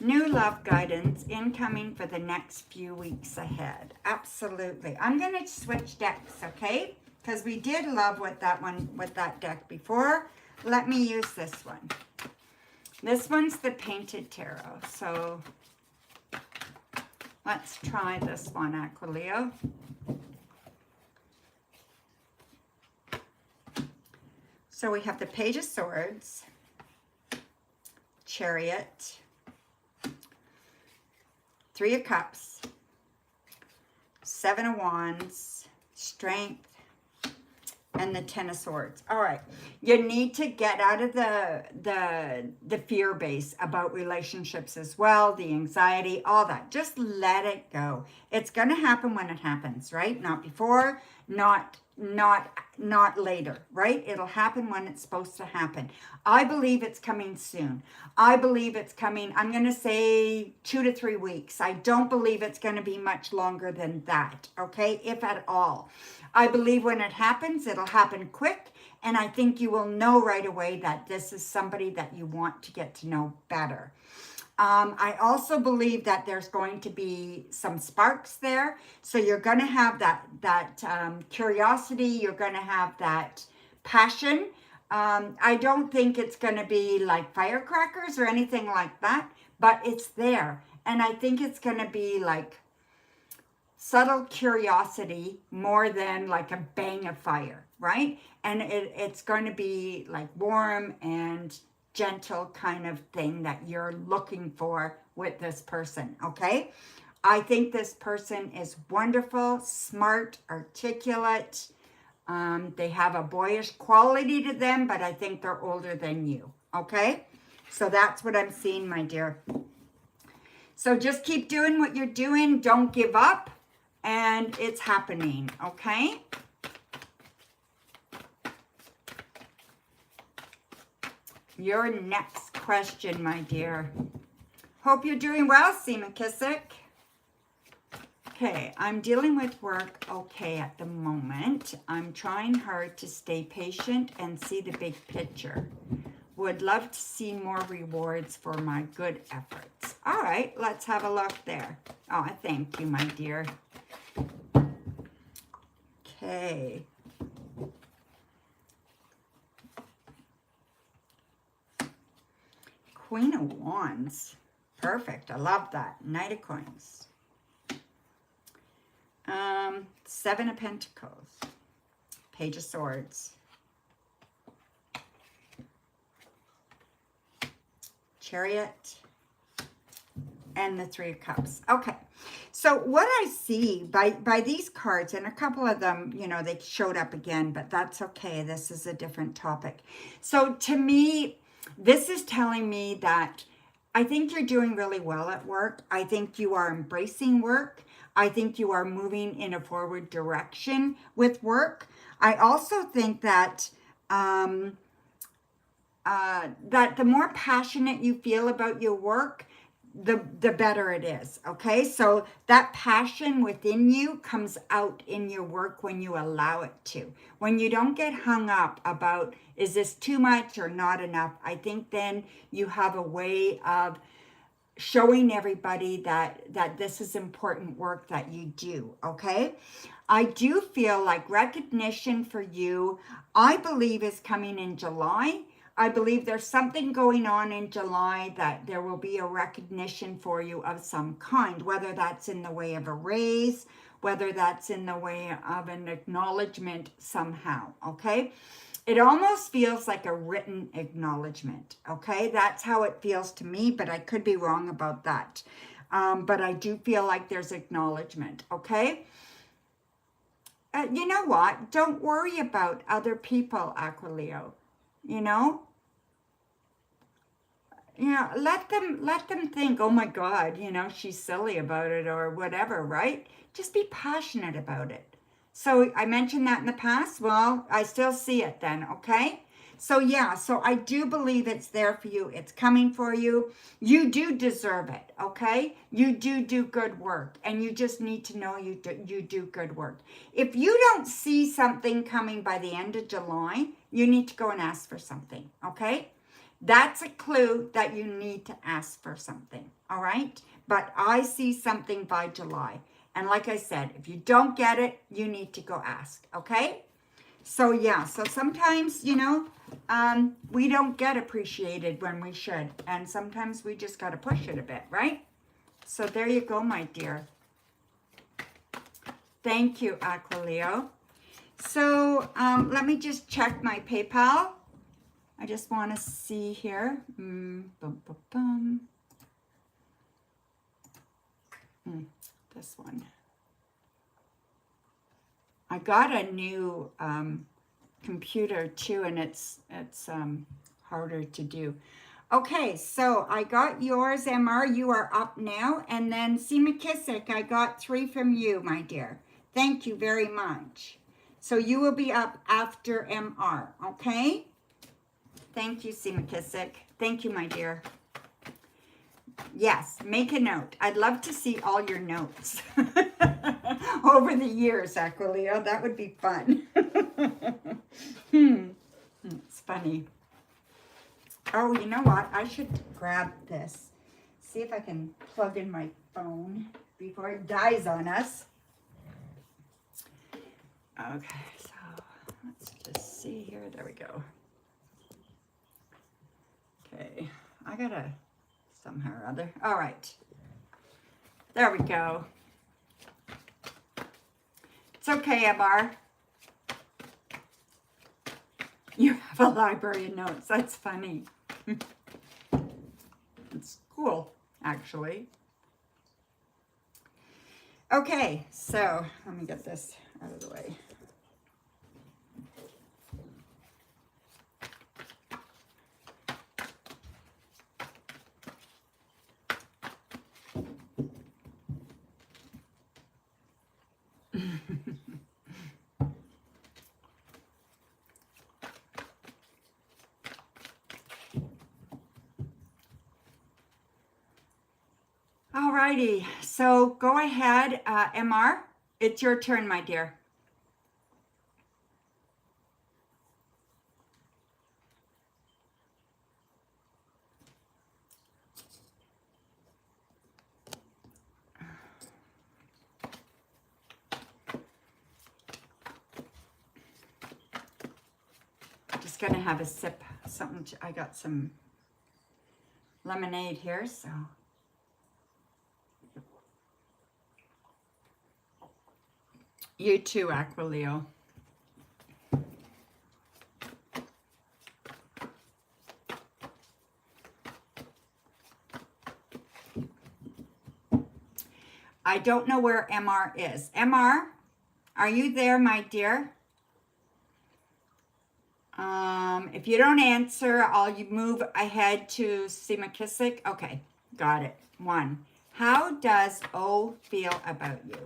New love guidance incoming for the next few weeks ahead. Absolutely. I'm going to switch decks, okay? Because we did love with that deck before. Let me use this one. This one's the Painted Tarot. So let's try this one, Aquileo. So we have the Page of Swords, Chariot, Three of Cups, Seven of Wands, Strength, and the Ten of Swords. All right, you need to get out of the fear base about relationships as well, the anxiety, all that. Just let it go. It's going to happen when it happens, right? Not before, not later, right? It'll happen when it's supposed to happen. I believe it's coming soon. I believe it's coming, I'm going to say 2 to 3 weeks. I don't believe it's going to be much longer than that, okay? If at all. I believe when it happens, it'll happen quick. And I think you will know right away that this is somebody that you want to get to know better. I also believe that there's going to be some sparks there. So you're going to have that curiosity. You're going to have that passion. I don't think it's going to be like firecrackers or anything like that, but it's there. And I think it's going to be like subtle curiosity more than like a bang of fire, right? And it's going to be like warm and gentle kind of thing that you're looking for with this person, okay? I think this person is wonderful, smart, articulate. They have a boyish quality to them, but I think they're older than you, okay? So that's what I'm seeing, my dear. So just keep doing what you're doing. Don't give up. And it's happening, okay? Your next question, my dear. Hope you're doing well, C. McKissick. Okay, I'm dealing with work okay at the moment. I'm trying hard to stay patient and see the big picture. Would love to see more rewards for my good efforts. All right, let's have a look there. Oh, thank you, my dear. Okay. Queen of Wands. Perfect. I love that. Knight of Coins. Seven of Pentacles. Page of Swords. Chariot. And the Three of Cups. Okay. So what I see by these cards, and a couple of them, you know, they showed up again, but that's okay. This is a different topic. So to me, this is telling me that I think you're doing really well at work. I think you are embracing work. I think you are moving in a forward direction with work. I also think that that the more passionate you feel about your work, the better it is. Okay, so that passion within you comes out in your work when you allow it to. When you don't get hung up about, is this too much or not enough, I think then you have a way of showing everybody that this is important work that you do. Okay, I do feel like recognition for you, I believe, is coming in July. I believe there's something going on in July that there will be a recognition for you of some kind, whether that's in the way of a raise, whether that's in the way of an acknowledgement somehow. Okay, it almost feels like a written acknowledgement. Okay, that's how it feels to me, but I could be wrong about that. But I do feel like there's acknowledgement. Okay, you know what? Don't worry about other people, Aquileo. You know, let them think, oh my God, she's silly about it or whatever, right? Just be passionate about it. So I mentioned that in the past. Well, I still see it then, okay? So yeah, so I do believe it's there for you. It's coming for you. You do deserve it, okay? You do good work, and you just need to know you do good work. If you don't see something coming by the end of July, you need to go and ask for something, okay? That's a clue that you need to ask for something, all right? But I see something by July. And like I said, if you don't get it, you need to go ask, okay? So yeah, so sometimes, we don't get appreciated when we should. And sometimes we just got to push it a bit, right? So there you go, my dear. Thank you, Aquileo. So let me just check my PayPal. I just want to see here. This one. I got a new computer too, and it's harder to do. Okay, so I got yours, MR. You are up now. And then C. McKissick, I got 3 from you, my dear. Thank you very much. So you will be up after MR, okay? Thank you, C. McKissick. Thank you, my dear. Yes, make a note. I'd love to see all your notes over the years, Aquileo. That would be fun. It's funny. Oh, you know what? I should grab this. See if I can plug in my phone before it dies on us. Okay, so let's just see here. There we go. Okay, I gotta somehow or other. All right, there we go. It's okay, MR. You have a library of notes. That's funny. It's cool, actually. Okay, so let me get this out of the way. Alrighty, so go ahead, MR. It's your turn, my dear. Just gonna have a sip. I got some lemonade here, so. You too, Aquileo. I don't know where MR is. MR, are you there, my dear? If you don't answer, I'll move ahead to C. McKissick. Okay, got it. 1. How does O feel about you?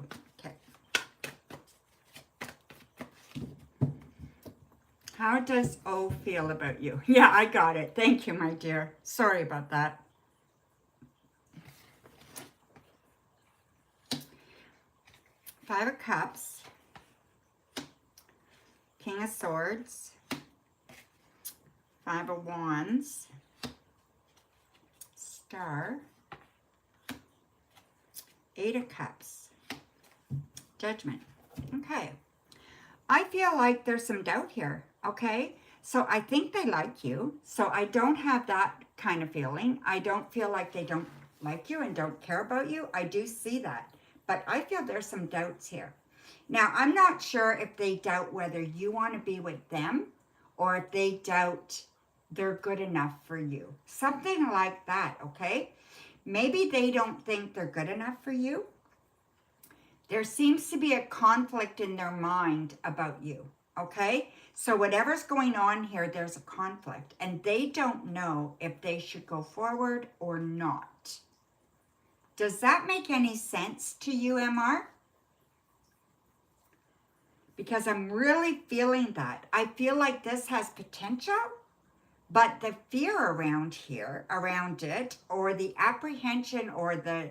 How does O feel about you? Yeah, I got it. Thank you, my dear. Sorry about that. Five of Cups, King of Swords, Five of Wands, Star, Eight of Cups, Judgment. Okay. I feel like there's some doubt here, okay? So I think they like you. So I don't have that kind of feeling. I don't feel like they don't like you and don't care about you. I do see that. But I feel there's some doubts here. Now, I'm not sure if they doubt whether you want to be with them or if they doubt they're good enough for you. Something like that, okay? Maybe they don't think they're good enough for you. There seems to be a conflict in their mind about you, okay? So whatever's going on here, there's a conflict. And they don't know if they should go forward or not. Does that make any sense to you, MR? Because I'm really feeling that. I feel like this has potential, but the fear around it, or the apprehension or the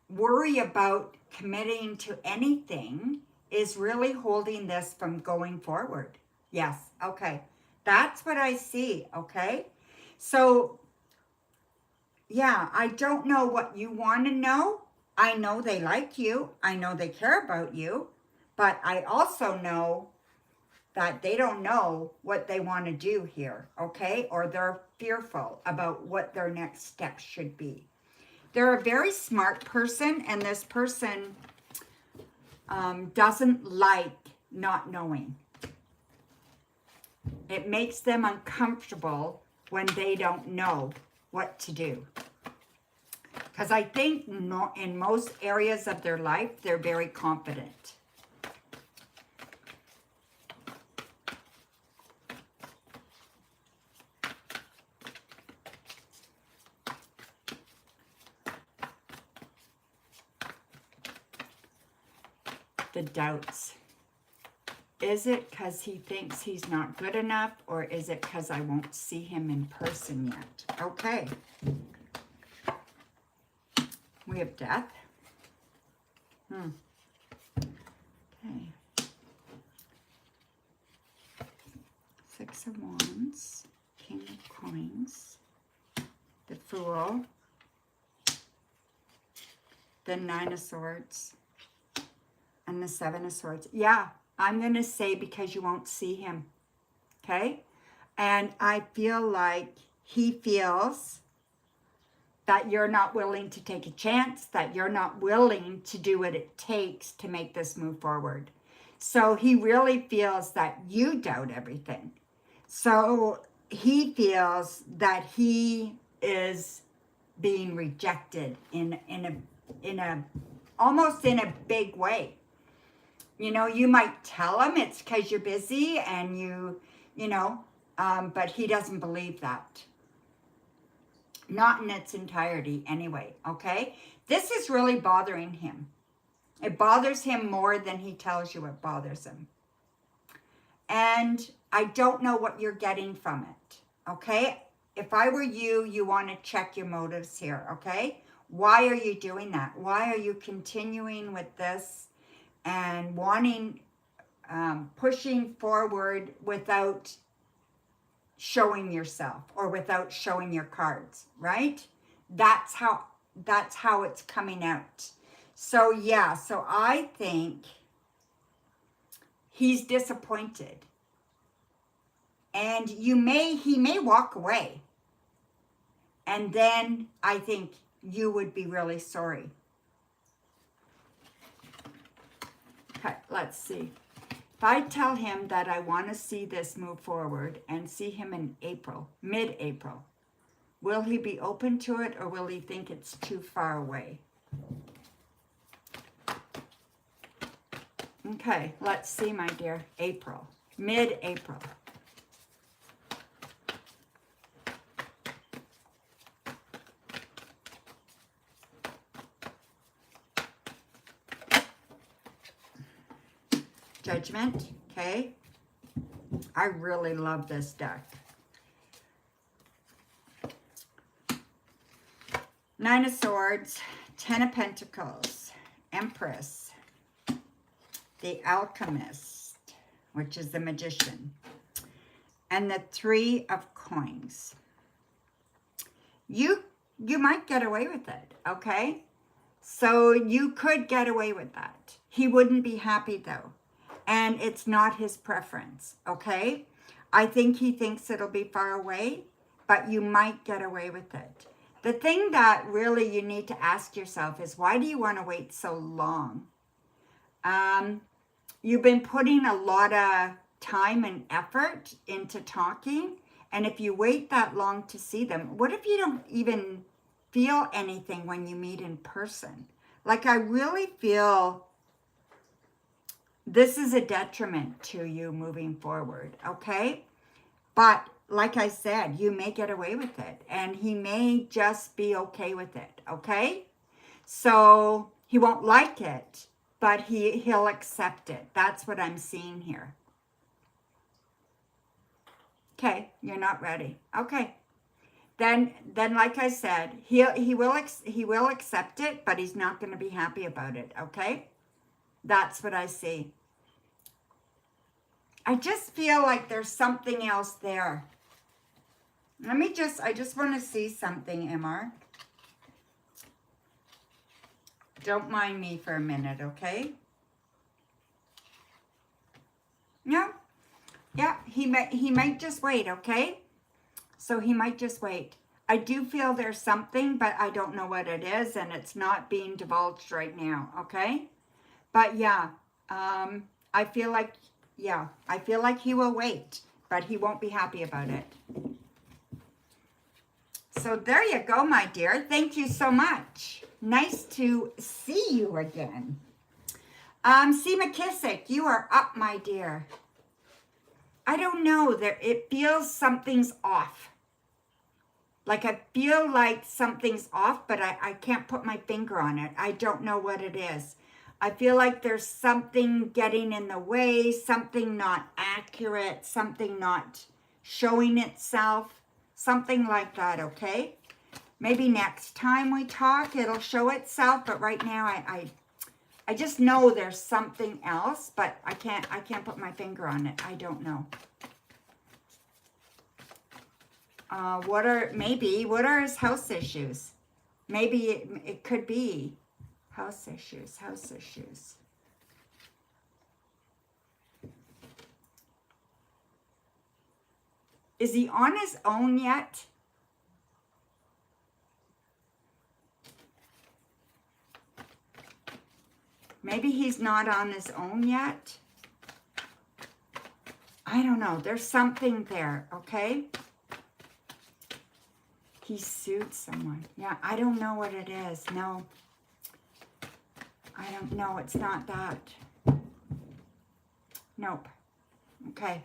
worry about committing to anything is really holding this from going forward. Yes, okay. That's what I see, okay? So, yeah, I don't know what you want to know. I know they like you. I know they care about you. But I also know that they don't know what they want to do here, okay? Or they're fearful about what their next steps should be. They're a very smart person, and this person doesn't like not knowing. It makes them uncomfortable when they don't know what to do. Because I think in most areas of their life, they're very confident. The doubts. Is it because he thinks he's not good enough, or is it because I won't see him in person yet? Okay. We have Death. Okay. Six of Wands, King of Coins, the Fool, the Nine of Swords, and the Seven of Swords. Yeah, I'm going to say because you won't see him, okay? And I feel like he feels that you're not willing to take a chance, that you're not willing to do what it takes to make this move forward. So he really feels that you doubt everything. So he feels that he is being rejected in a almost in a big way. You know, you might tell him it's because you're busy and but he doesn't believe that. Not in its entirety anyway, okay? This is really bothering him. It bothers him more than he tells you it bothers him. And I don't know what you're getting from it, okay? If I were you, you want to check your motives here, okay? Why are you doing that? Why are you continuing with this and wanting, pushing forward without showing yourself or without showing your cards, right? That's how it's coming out. So yeah, so I think he's disappointed. And he may walk away. And then I think you would be really sorry. Okay, let's see. If I tell him that I want to see this move forward and see him in April, mid-April, will he be open to it, or will he think it's too far away? Okay, let's see, my dear. April, mid-April. Judgment, okay. I really love this deck. Nine of Swords, Ten of Pentacles, Empress, the Alchemist, which is the Magician, and the Three of Coins. You might get away with it, okay? So you could get away with that. He wouldn't be happy though. And it's not his preference, okay? I think he thinks it'll be far away, but you might get away with it. The thing that really you need to ask yourself is, why do you want to wait so long? You've been putting a lot of time and effort into talking, and if you wait that long to see them, what if you don't even feel anything when you meet in person? Like, I really feel this is a detriment to you moving forward, okay? But like I said, you may get away with it, and he may just be okay with it, okay? So he won't like it, but he'll accept it. That's what I'm seeing here. Okay, you're not ready. Okay. Then like I said, he will accept it, but he's not going to be happy about it, okay? That's what I see. I just feel like there's something else there. I just want to see something, MR. Don't mind me for a minute, okay? No? Yeah, he might just wait, okay? So he might just wait. I do feel there's something, but I don't know what it is, and it's not being divulged right now, okay? But yeah, I feel like he will wait, but he won't be happy about it. So there you go, my dear. Thank you so much. Nice to see you again. C. McKissick, you are up, my dear. I don't know. It feels something's off. Like, I feel like something's off, but I can't put my finger on it. I don't know what it is. I feel like there's something getting in the way, something not accurate, something not showing itself, something like that, okay? Maybe next time we talk, it'll show itself, but right now I just know there's something else, but I can't put my finger on it. I don't know. What are his house issues? Maybe it could be house issues. Is he on his own yet? Maybe he's not on his own yet. I don't know. There's something there, okay? He sued someone. Yeah, I don't know what it is. No. I don't know. It's not that. Nope. Okay.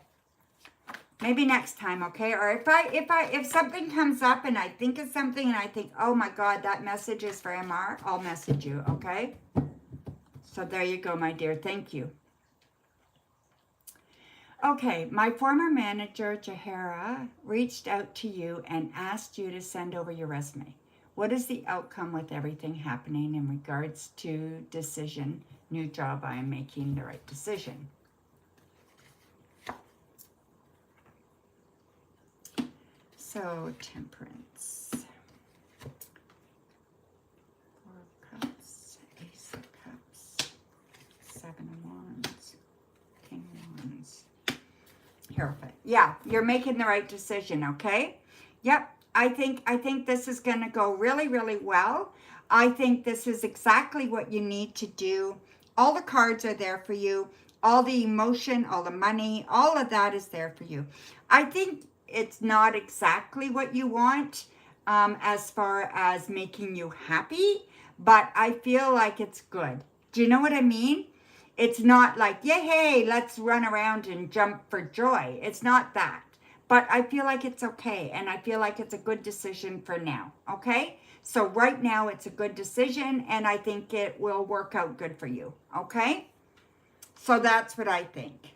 Maybe next time, okay? Or if something comes up and I think of something and I think, oh my God, that message is for MR, I'll message you, okay? So there you go, my dear. Thank you. Okay, my former manager, Jahara, reached out to you and asked you to send over your resume. What is the outcome with everything happening in regards to decision, new job, I am making the right decision? So, Temperance. Four of Cups, Ace of Cups, Seven of Wands, King of Wands. Hierophant. Yeah, you're making the right decision, okay? Yep, I think this is going to go really, really well. I think this is exactly what you need to do. All the cards are there for you. All the emotion, all the money, all of that is there for you. I think it's not exactly what you want as far as making you happy, but I feel like it's good. Do you know what I mean? It's not like, yay, hey, let's run around and jump for joy. It's not that. But I feel like it's okay, and I feel like it's a good decision for now, okay? So right now it's a good decision, and I think it will work out good for you, okay? So that's what I think.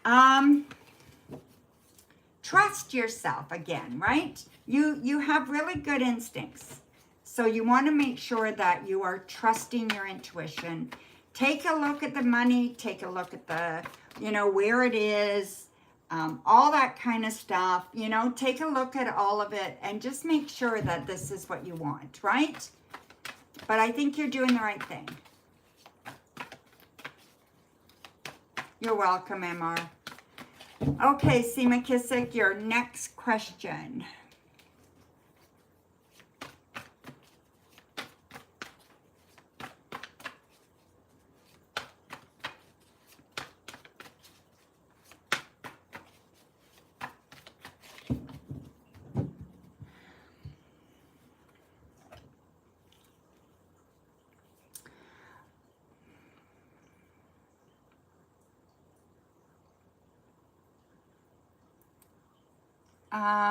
Um, trust yourself again, right? You have really good instincts. So you want to make sure that you are trusting your intuition. Take a look at the money, take a look at the, where it is, all that kind of stuff, take a look at all of it and just make sure that this is what you want, right? But I think you're doing the right thing. You're welcome, MR. Okay, Seema Kissick, your next question.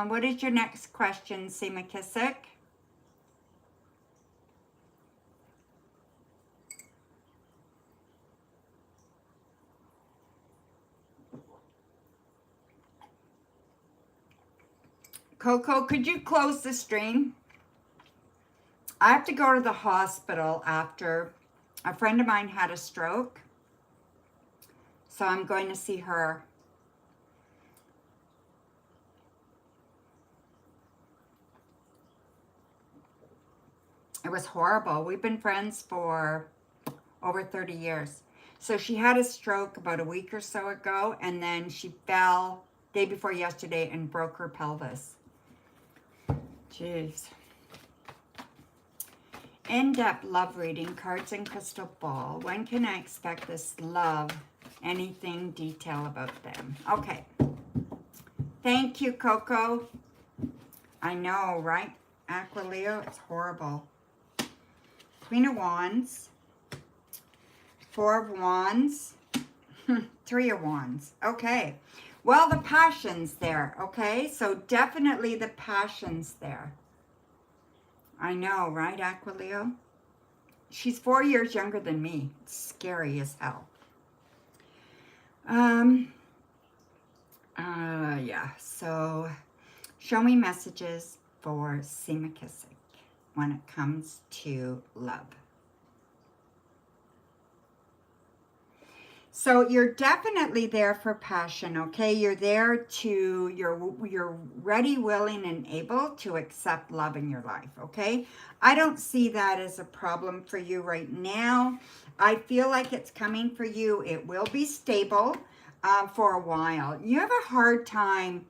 What is your next question, Seema Kissick? Coco, could you close the stream? I have to go to the hospital after a friend of mine had a stroke. So I'm going to see her. It was horrible. We've been friends for over 30 years. So she had a stroke about a week or so ago, and then she fell day before yesterday and broke her pelvis. Jeez. In-depth love reading, cards and crystal ball. When can I expect this love? Anything detail about them? Okay. Thank you, Coco. I know, right? Aquileo, it's horrible. Queen of Wands. Four of Wands. Three of Wands. Okay. Well, the passion's there, okay? So definitely the passion's there. I know, right, Aquileo? She's 4 years younger than me. It's scary as hell. Yeah, so show me messages for Seema Kissick when it comes to love. So you're definitely there for passion, okay? You're there to, you're ready, willing, and able to accept love in your life, okay? I don't see that as a problem for you right now. I feel like it's coming for you. It will be stable for a while. You have a hard time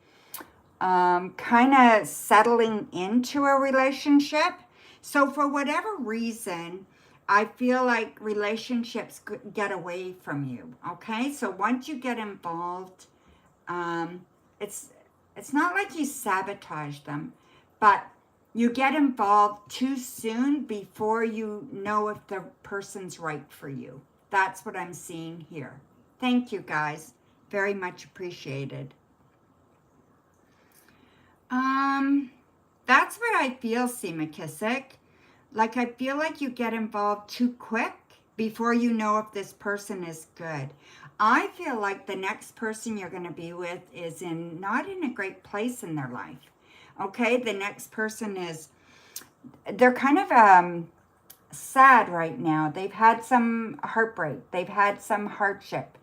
kind of settling into a relationship. So for whatever reason, I feel like relationships get away from you, okay? So once you get involved, it's not like you sabotage them, but you get involved too soon before you know if the person's right for you. That's what I'm seeing here. Thank you, guys. Very much appreciated. That's what I feel, Seema Kissick. Like, I feel like you get involved too quick before you know if this person is good. I feel like the next person you're going to be with is not in a great place in their life. Okay, the next person they're kind of sad right now. They've had some heartbreak. They've had some hardship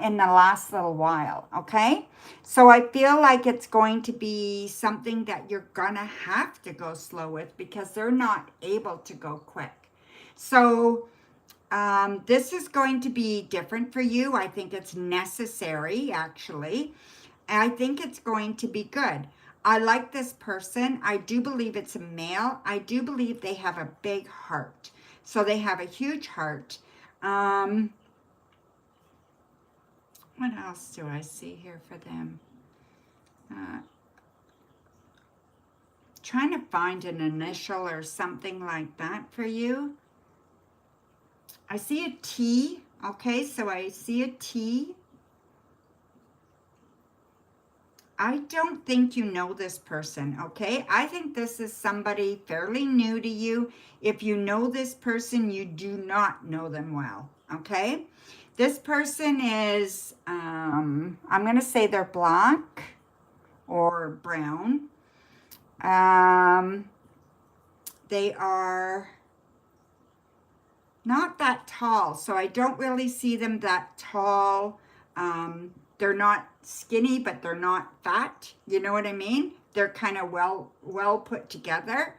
in the last little while, okay? So I feel like it's going to be something that you're going to have to go slow with because they're not able to go quick. So this is going to be different for you. I think it's necessary, actually. And I think it's going to be good. I like this person. I do believe it's a male. I do believe they have a big heart. So they have a huge heart. What else do I see here for them? Trying to find an initial or something like that for you. I see a T. Okay, so I see a T. I don't think you know this person, okay? I think this is somebody fairly new to you. If you know this person, you do not know them well, okay? This person is, I'm going to say they're black or brown. They are not that tall, so I don't really see them that tall. They're not skinny, but they're not fat. You know what I mean? They're kind of well put together.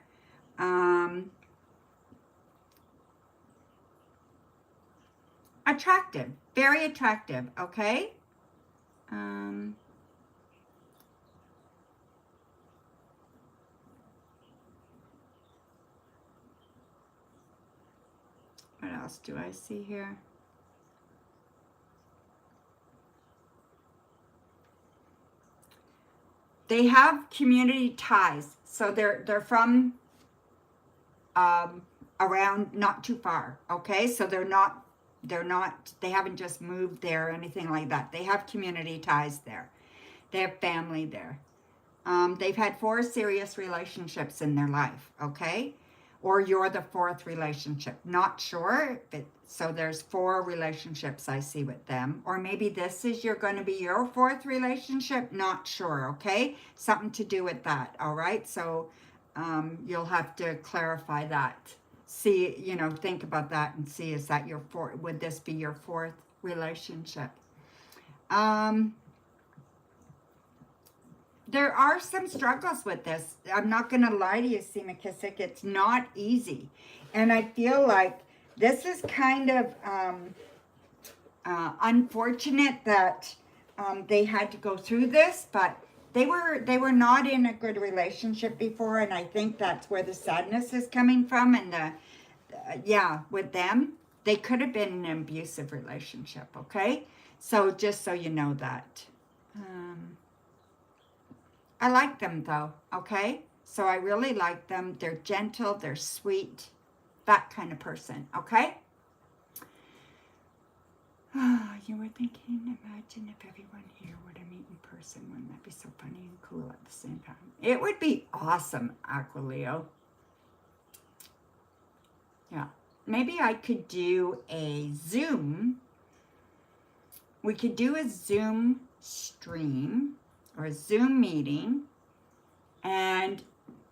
Attractive, very attractive, okay? What else do I see here? They have community ties, so they're from around not too far, okay? So they haven't just moved there or anything like that. They have community ties there. They have family there. They've had 4 serious relationships in their life, okay? Or you're the 4th relationship. Not sure. So there's 4 relationships I see with them. Or maybe this is going to be your 4th relationship. Not sure, okay? Something to do with that, all right? So you'll have to clarify that. See, think about that and see, is that your 4th? Would this be your 4th relationship? There are some struggles with this. I'm not going to lie to you, C. McKissick. It's not easy. And I feel like this is kind of unfortunate that they had to go through this, but they were not in a good relationship before, and I think that's where the sadness is coming from. And with them, they could have been in an abusive relationship, okay? So just so you know that. I like them though, okay? So I really like them. They're gentle, they're sweet, that kind of person, okay? You were thinking, imagine if everyone here were to meet in person. Wouldn't that be so funny and cool at the same time? It would be awesome, Aquileo. Yeah. Maybe I could do a Zoom. We could do a Zoom stream or a Zoom meeting, and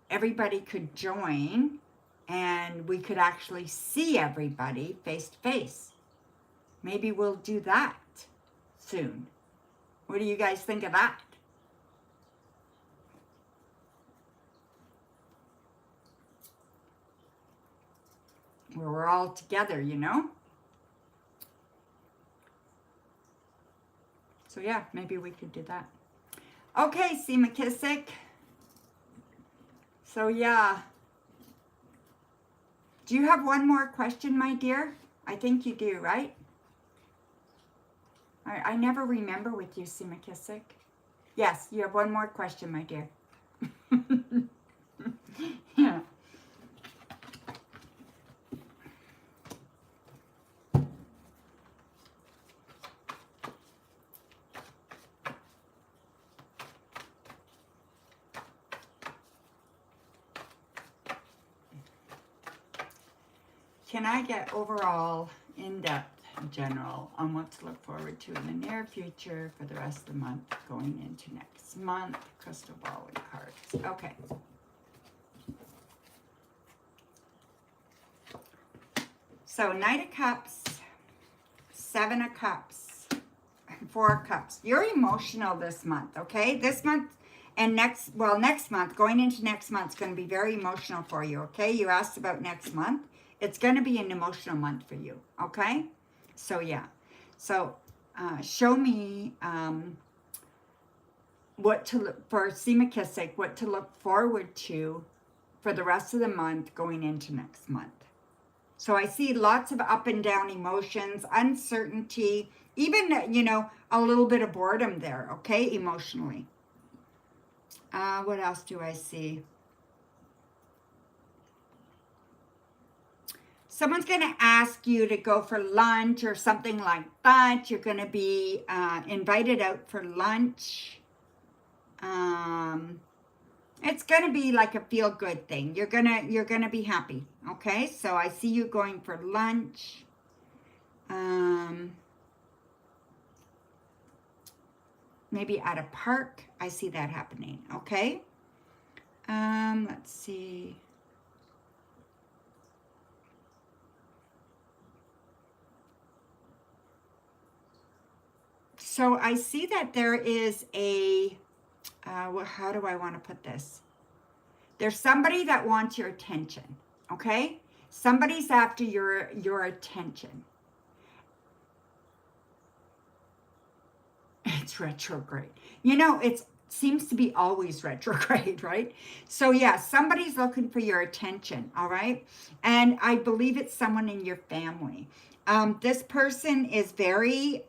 everybody could join, and we could actually see everybody face to face. Maybe we'll do that soon. What do you guys think of that? Where we're all together, So yeah, maybe we could do that. Okay, C. McKissick. So yeah. Do you have one more question, my dear? I think you do, right? I never remember with you, C. McKissick. Yes, you have one more question, my dear. Yeah. Can I get overall, in-depth, general on what to look forward to in the near future for the rest of the month going into next month? Crystal ball and cards. Okay. So Knight of Cups, 7 of Cups, 4 of Cups. You're emotional this month, okay? This month and next month, going into next month is going to be very emotional for you, okay? You asked about next month. It's going to be an emotional month for you, okay? So, yeah. So, show me what to look for, C. McKissick, what to look forward to for the rest of the month going into next month. So, I see lots of up and down emotions, uncertainty, even, a little bit of boredom there, okay, emotionally. What else do I see? Someone's going to ask you to go for lunch or something like that. You're going to be invited out for lunch. It's going to be like a feel-good thing. You're gonna be happy. Okay, so I see you going for lunch. maybe at a park. I see that happening, okay? Let's see. So I see that there is a, well, how do I want to put this? There's somebody that wants your attention, okay? Somebody's after your attention. It's retrograde. You know, it seems to be always retrograde, right? So yeah, somebody's looking for your attention, all right? And I believe it's someone in your family. This person is very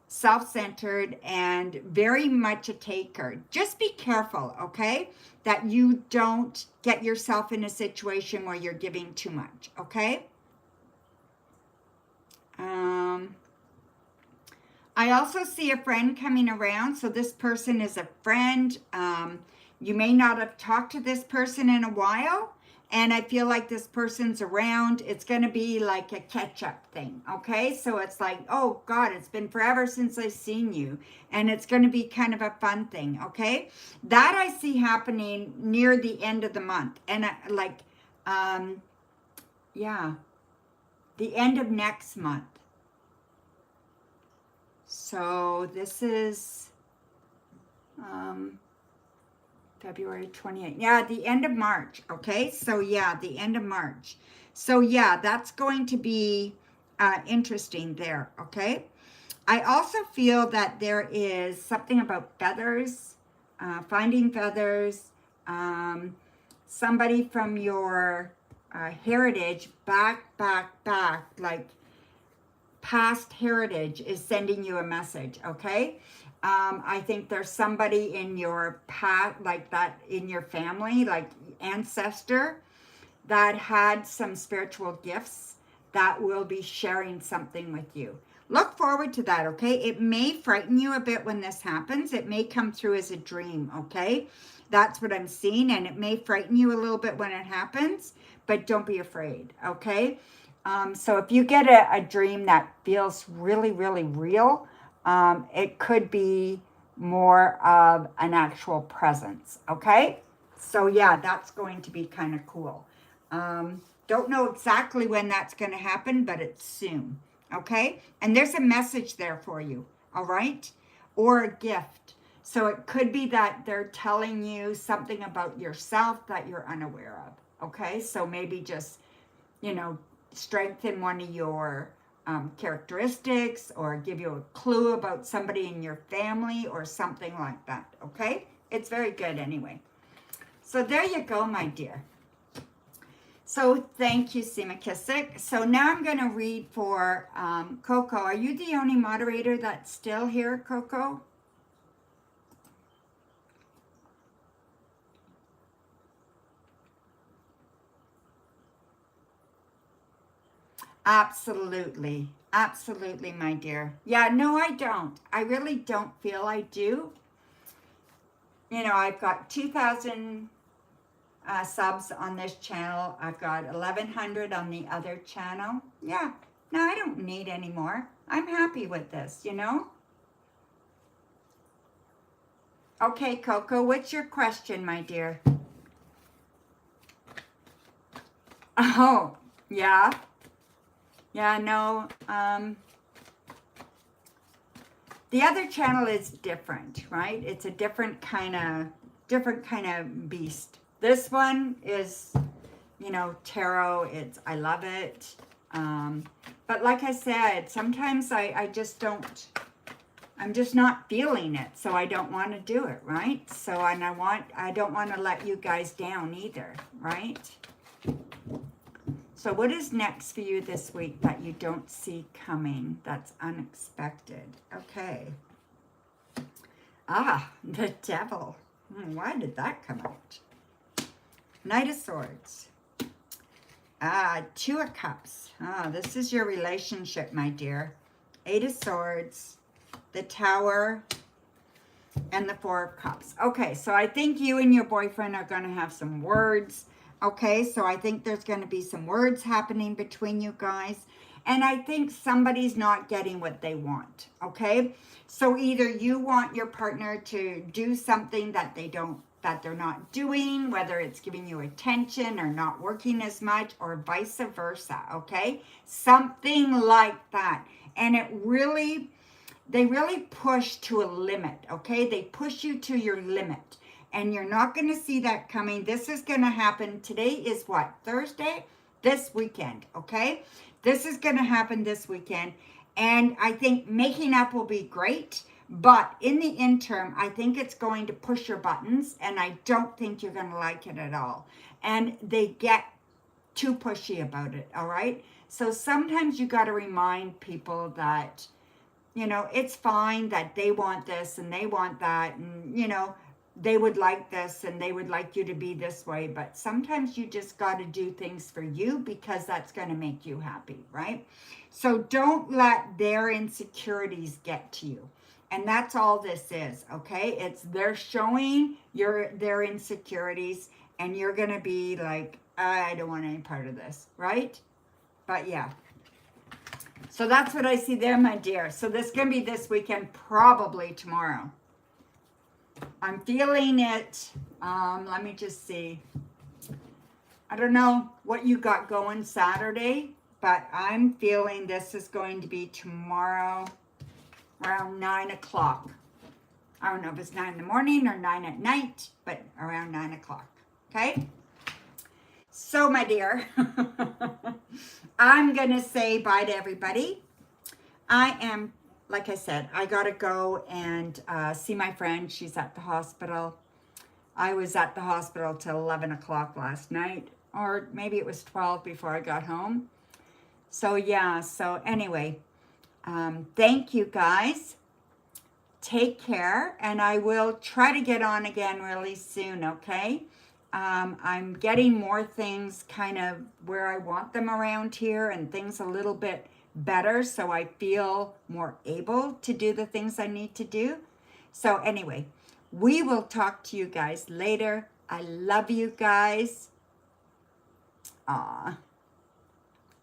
self-centered and very much a taker. Just be careful, okay? That you don't get yourself in a situation where you're giving too much, okay? I also see a friend coming around. So this person is a friend. You may not have talked to this person in a while. And I feel like this person's around. It's going to be like a catch-up thing, okay? So it's like, oh, God, it's been forever since I've seen you. And it's going to be kind of a fun thing, okay? That I see happening near the end of the month. And yeah, the end of next month. So this is February 28th. Yeah, the end of March. Okay, so yeah, the end of March. So yeah, that's going to be interesting there. Okay, I also feel that there is something about feathers, finding feathers. Somebody from your heritage, back, like past heritage is sending you a message, okay? I think there's somebody in your past, like that in your family, like ancestor, that had some spiritual gifts that will be sharing something with you. Look forward to that, okay? It may frighten you a bit when this happens. It may come through as a dream, okay? That's what I'm seeing, and it may frighten you a little bit when it happens, but don't be afraid, okay? So if you get a dream that feels really, really real, it could be more of an actual presence, okay? So yeah, that's going to be kind of cool. Don't know exactly when that's going to happen, but it's soon, okay? And there's a message there for you, all right? Or a gift. So it could be that they're telling you something about yourself that you're unaware of, okay? So maybe just, you know, strengthen one of your characteristics or give you a clue about somebody in your family or something like that, okay? It's very good anyway. So there you go, my dear. So thank you, Seema Kissick. So now I'm going to read for Coco. Are you the only moderator that's still here, Coco? Absolutely. Absolutely, my dear. Yeah, no, I don't. I really don't feel I do. You know, I've got 2,000 subs on this channel. I've got 1,100 on the other channel. Yeah, no, I don't need any more. I'm happy with this, you know? Okay, Coco, what's your question, my dear? Oh, yeah. Yeah, no, the other channel is different, right? It's a different kind of beast. This one is, you know, tarot. I love it. But like I said, sometimes I just don't, I'm just not feeling it. So I don't want to do it, right? So, and I don't want to let you guys down either, right? So what is next for you this week that you don't see coming, that's unexpected? Okay. Ah, the devil. Why did that come out? Knight of Swords. Two of Cups. This is your relationship, my dear. Eight of Swords, the Tower, and the Four of Cups. Okay, so I think you and your boyfriend are going to have some words. Okay, so I think there's going to be some words happening between you guys. And I think somebody's not getting what they want, okay? So either you want your partner to do something that they're not doing, whether it's giving you attention or not working as much, or vice versa, okay? Something like that. And they really push to a limit, okay? They push you to your limit. And you're not going to see that coming. This is going to happen. Today is what? Thursday? This weekend, okay? This is going to happen this weekend. And I think making up will be great. But in the interim, I think it's going to push your buttons. And I don't think you're going to like it at all. And they get too pushy about it, all right? So sometimes you got to remind people that, you know, it's fine that they want this and they want that. And, you know, they would like this and they would like you to be this way, but sometimes you just got to do things for you because that's going to make you happy, right? So don't let their insecurities get to you. And that's all this is, okay? It's they're showing their insecurities and you're going to be like, I don't want any part of this, right? But yeah. So that's what I see there, my dear. So this is going to be this weekend, probably tomorrow. I'm feeling it. Let me just see. I don't know what you got going Saturday, but I'm feeling this is going to be tomorrow around 9 o'clock. I don't know if it's 9 in the morning or 9 at night, but around 9 o'clock. Okay? So, my dear, I'm going to say bye to everybody. Like I said, I got to go and see my friend. She's at the hospital. I was at the hospital till 11 o'clock last night, or maybe it was 12 before I got home. So, yeah, so anyway, thank you guys. Take care, and I will try to get on again really soon, okay? I'm getting more things kind of where I want them around here and things a little bit better, so I feel more able to do the things I need to do. So anyway, we will talk to you guys later. I love you guys. Aw.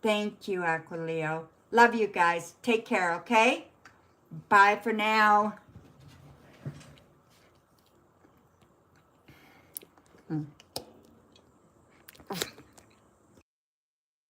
Thank you, Aquileo. Love you guys. Take care, okay? Bye for now.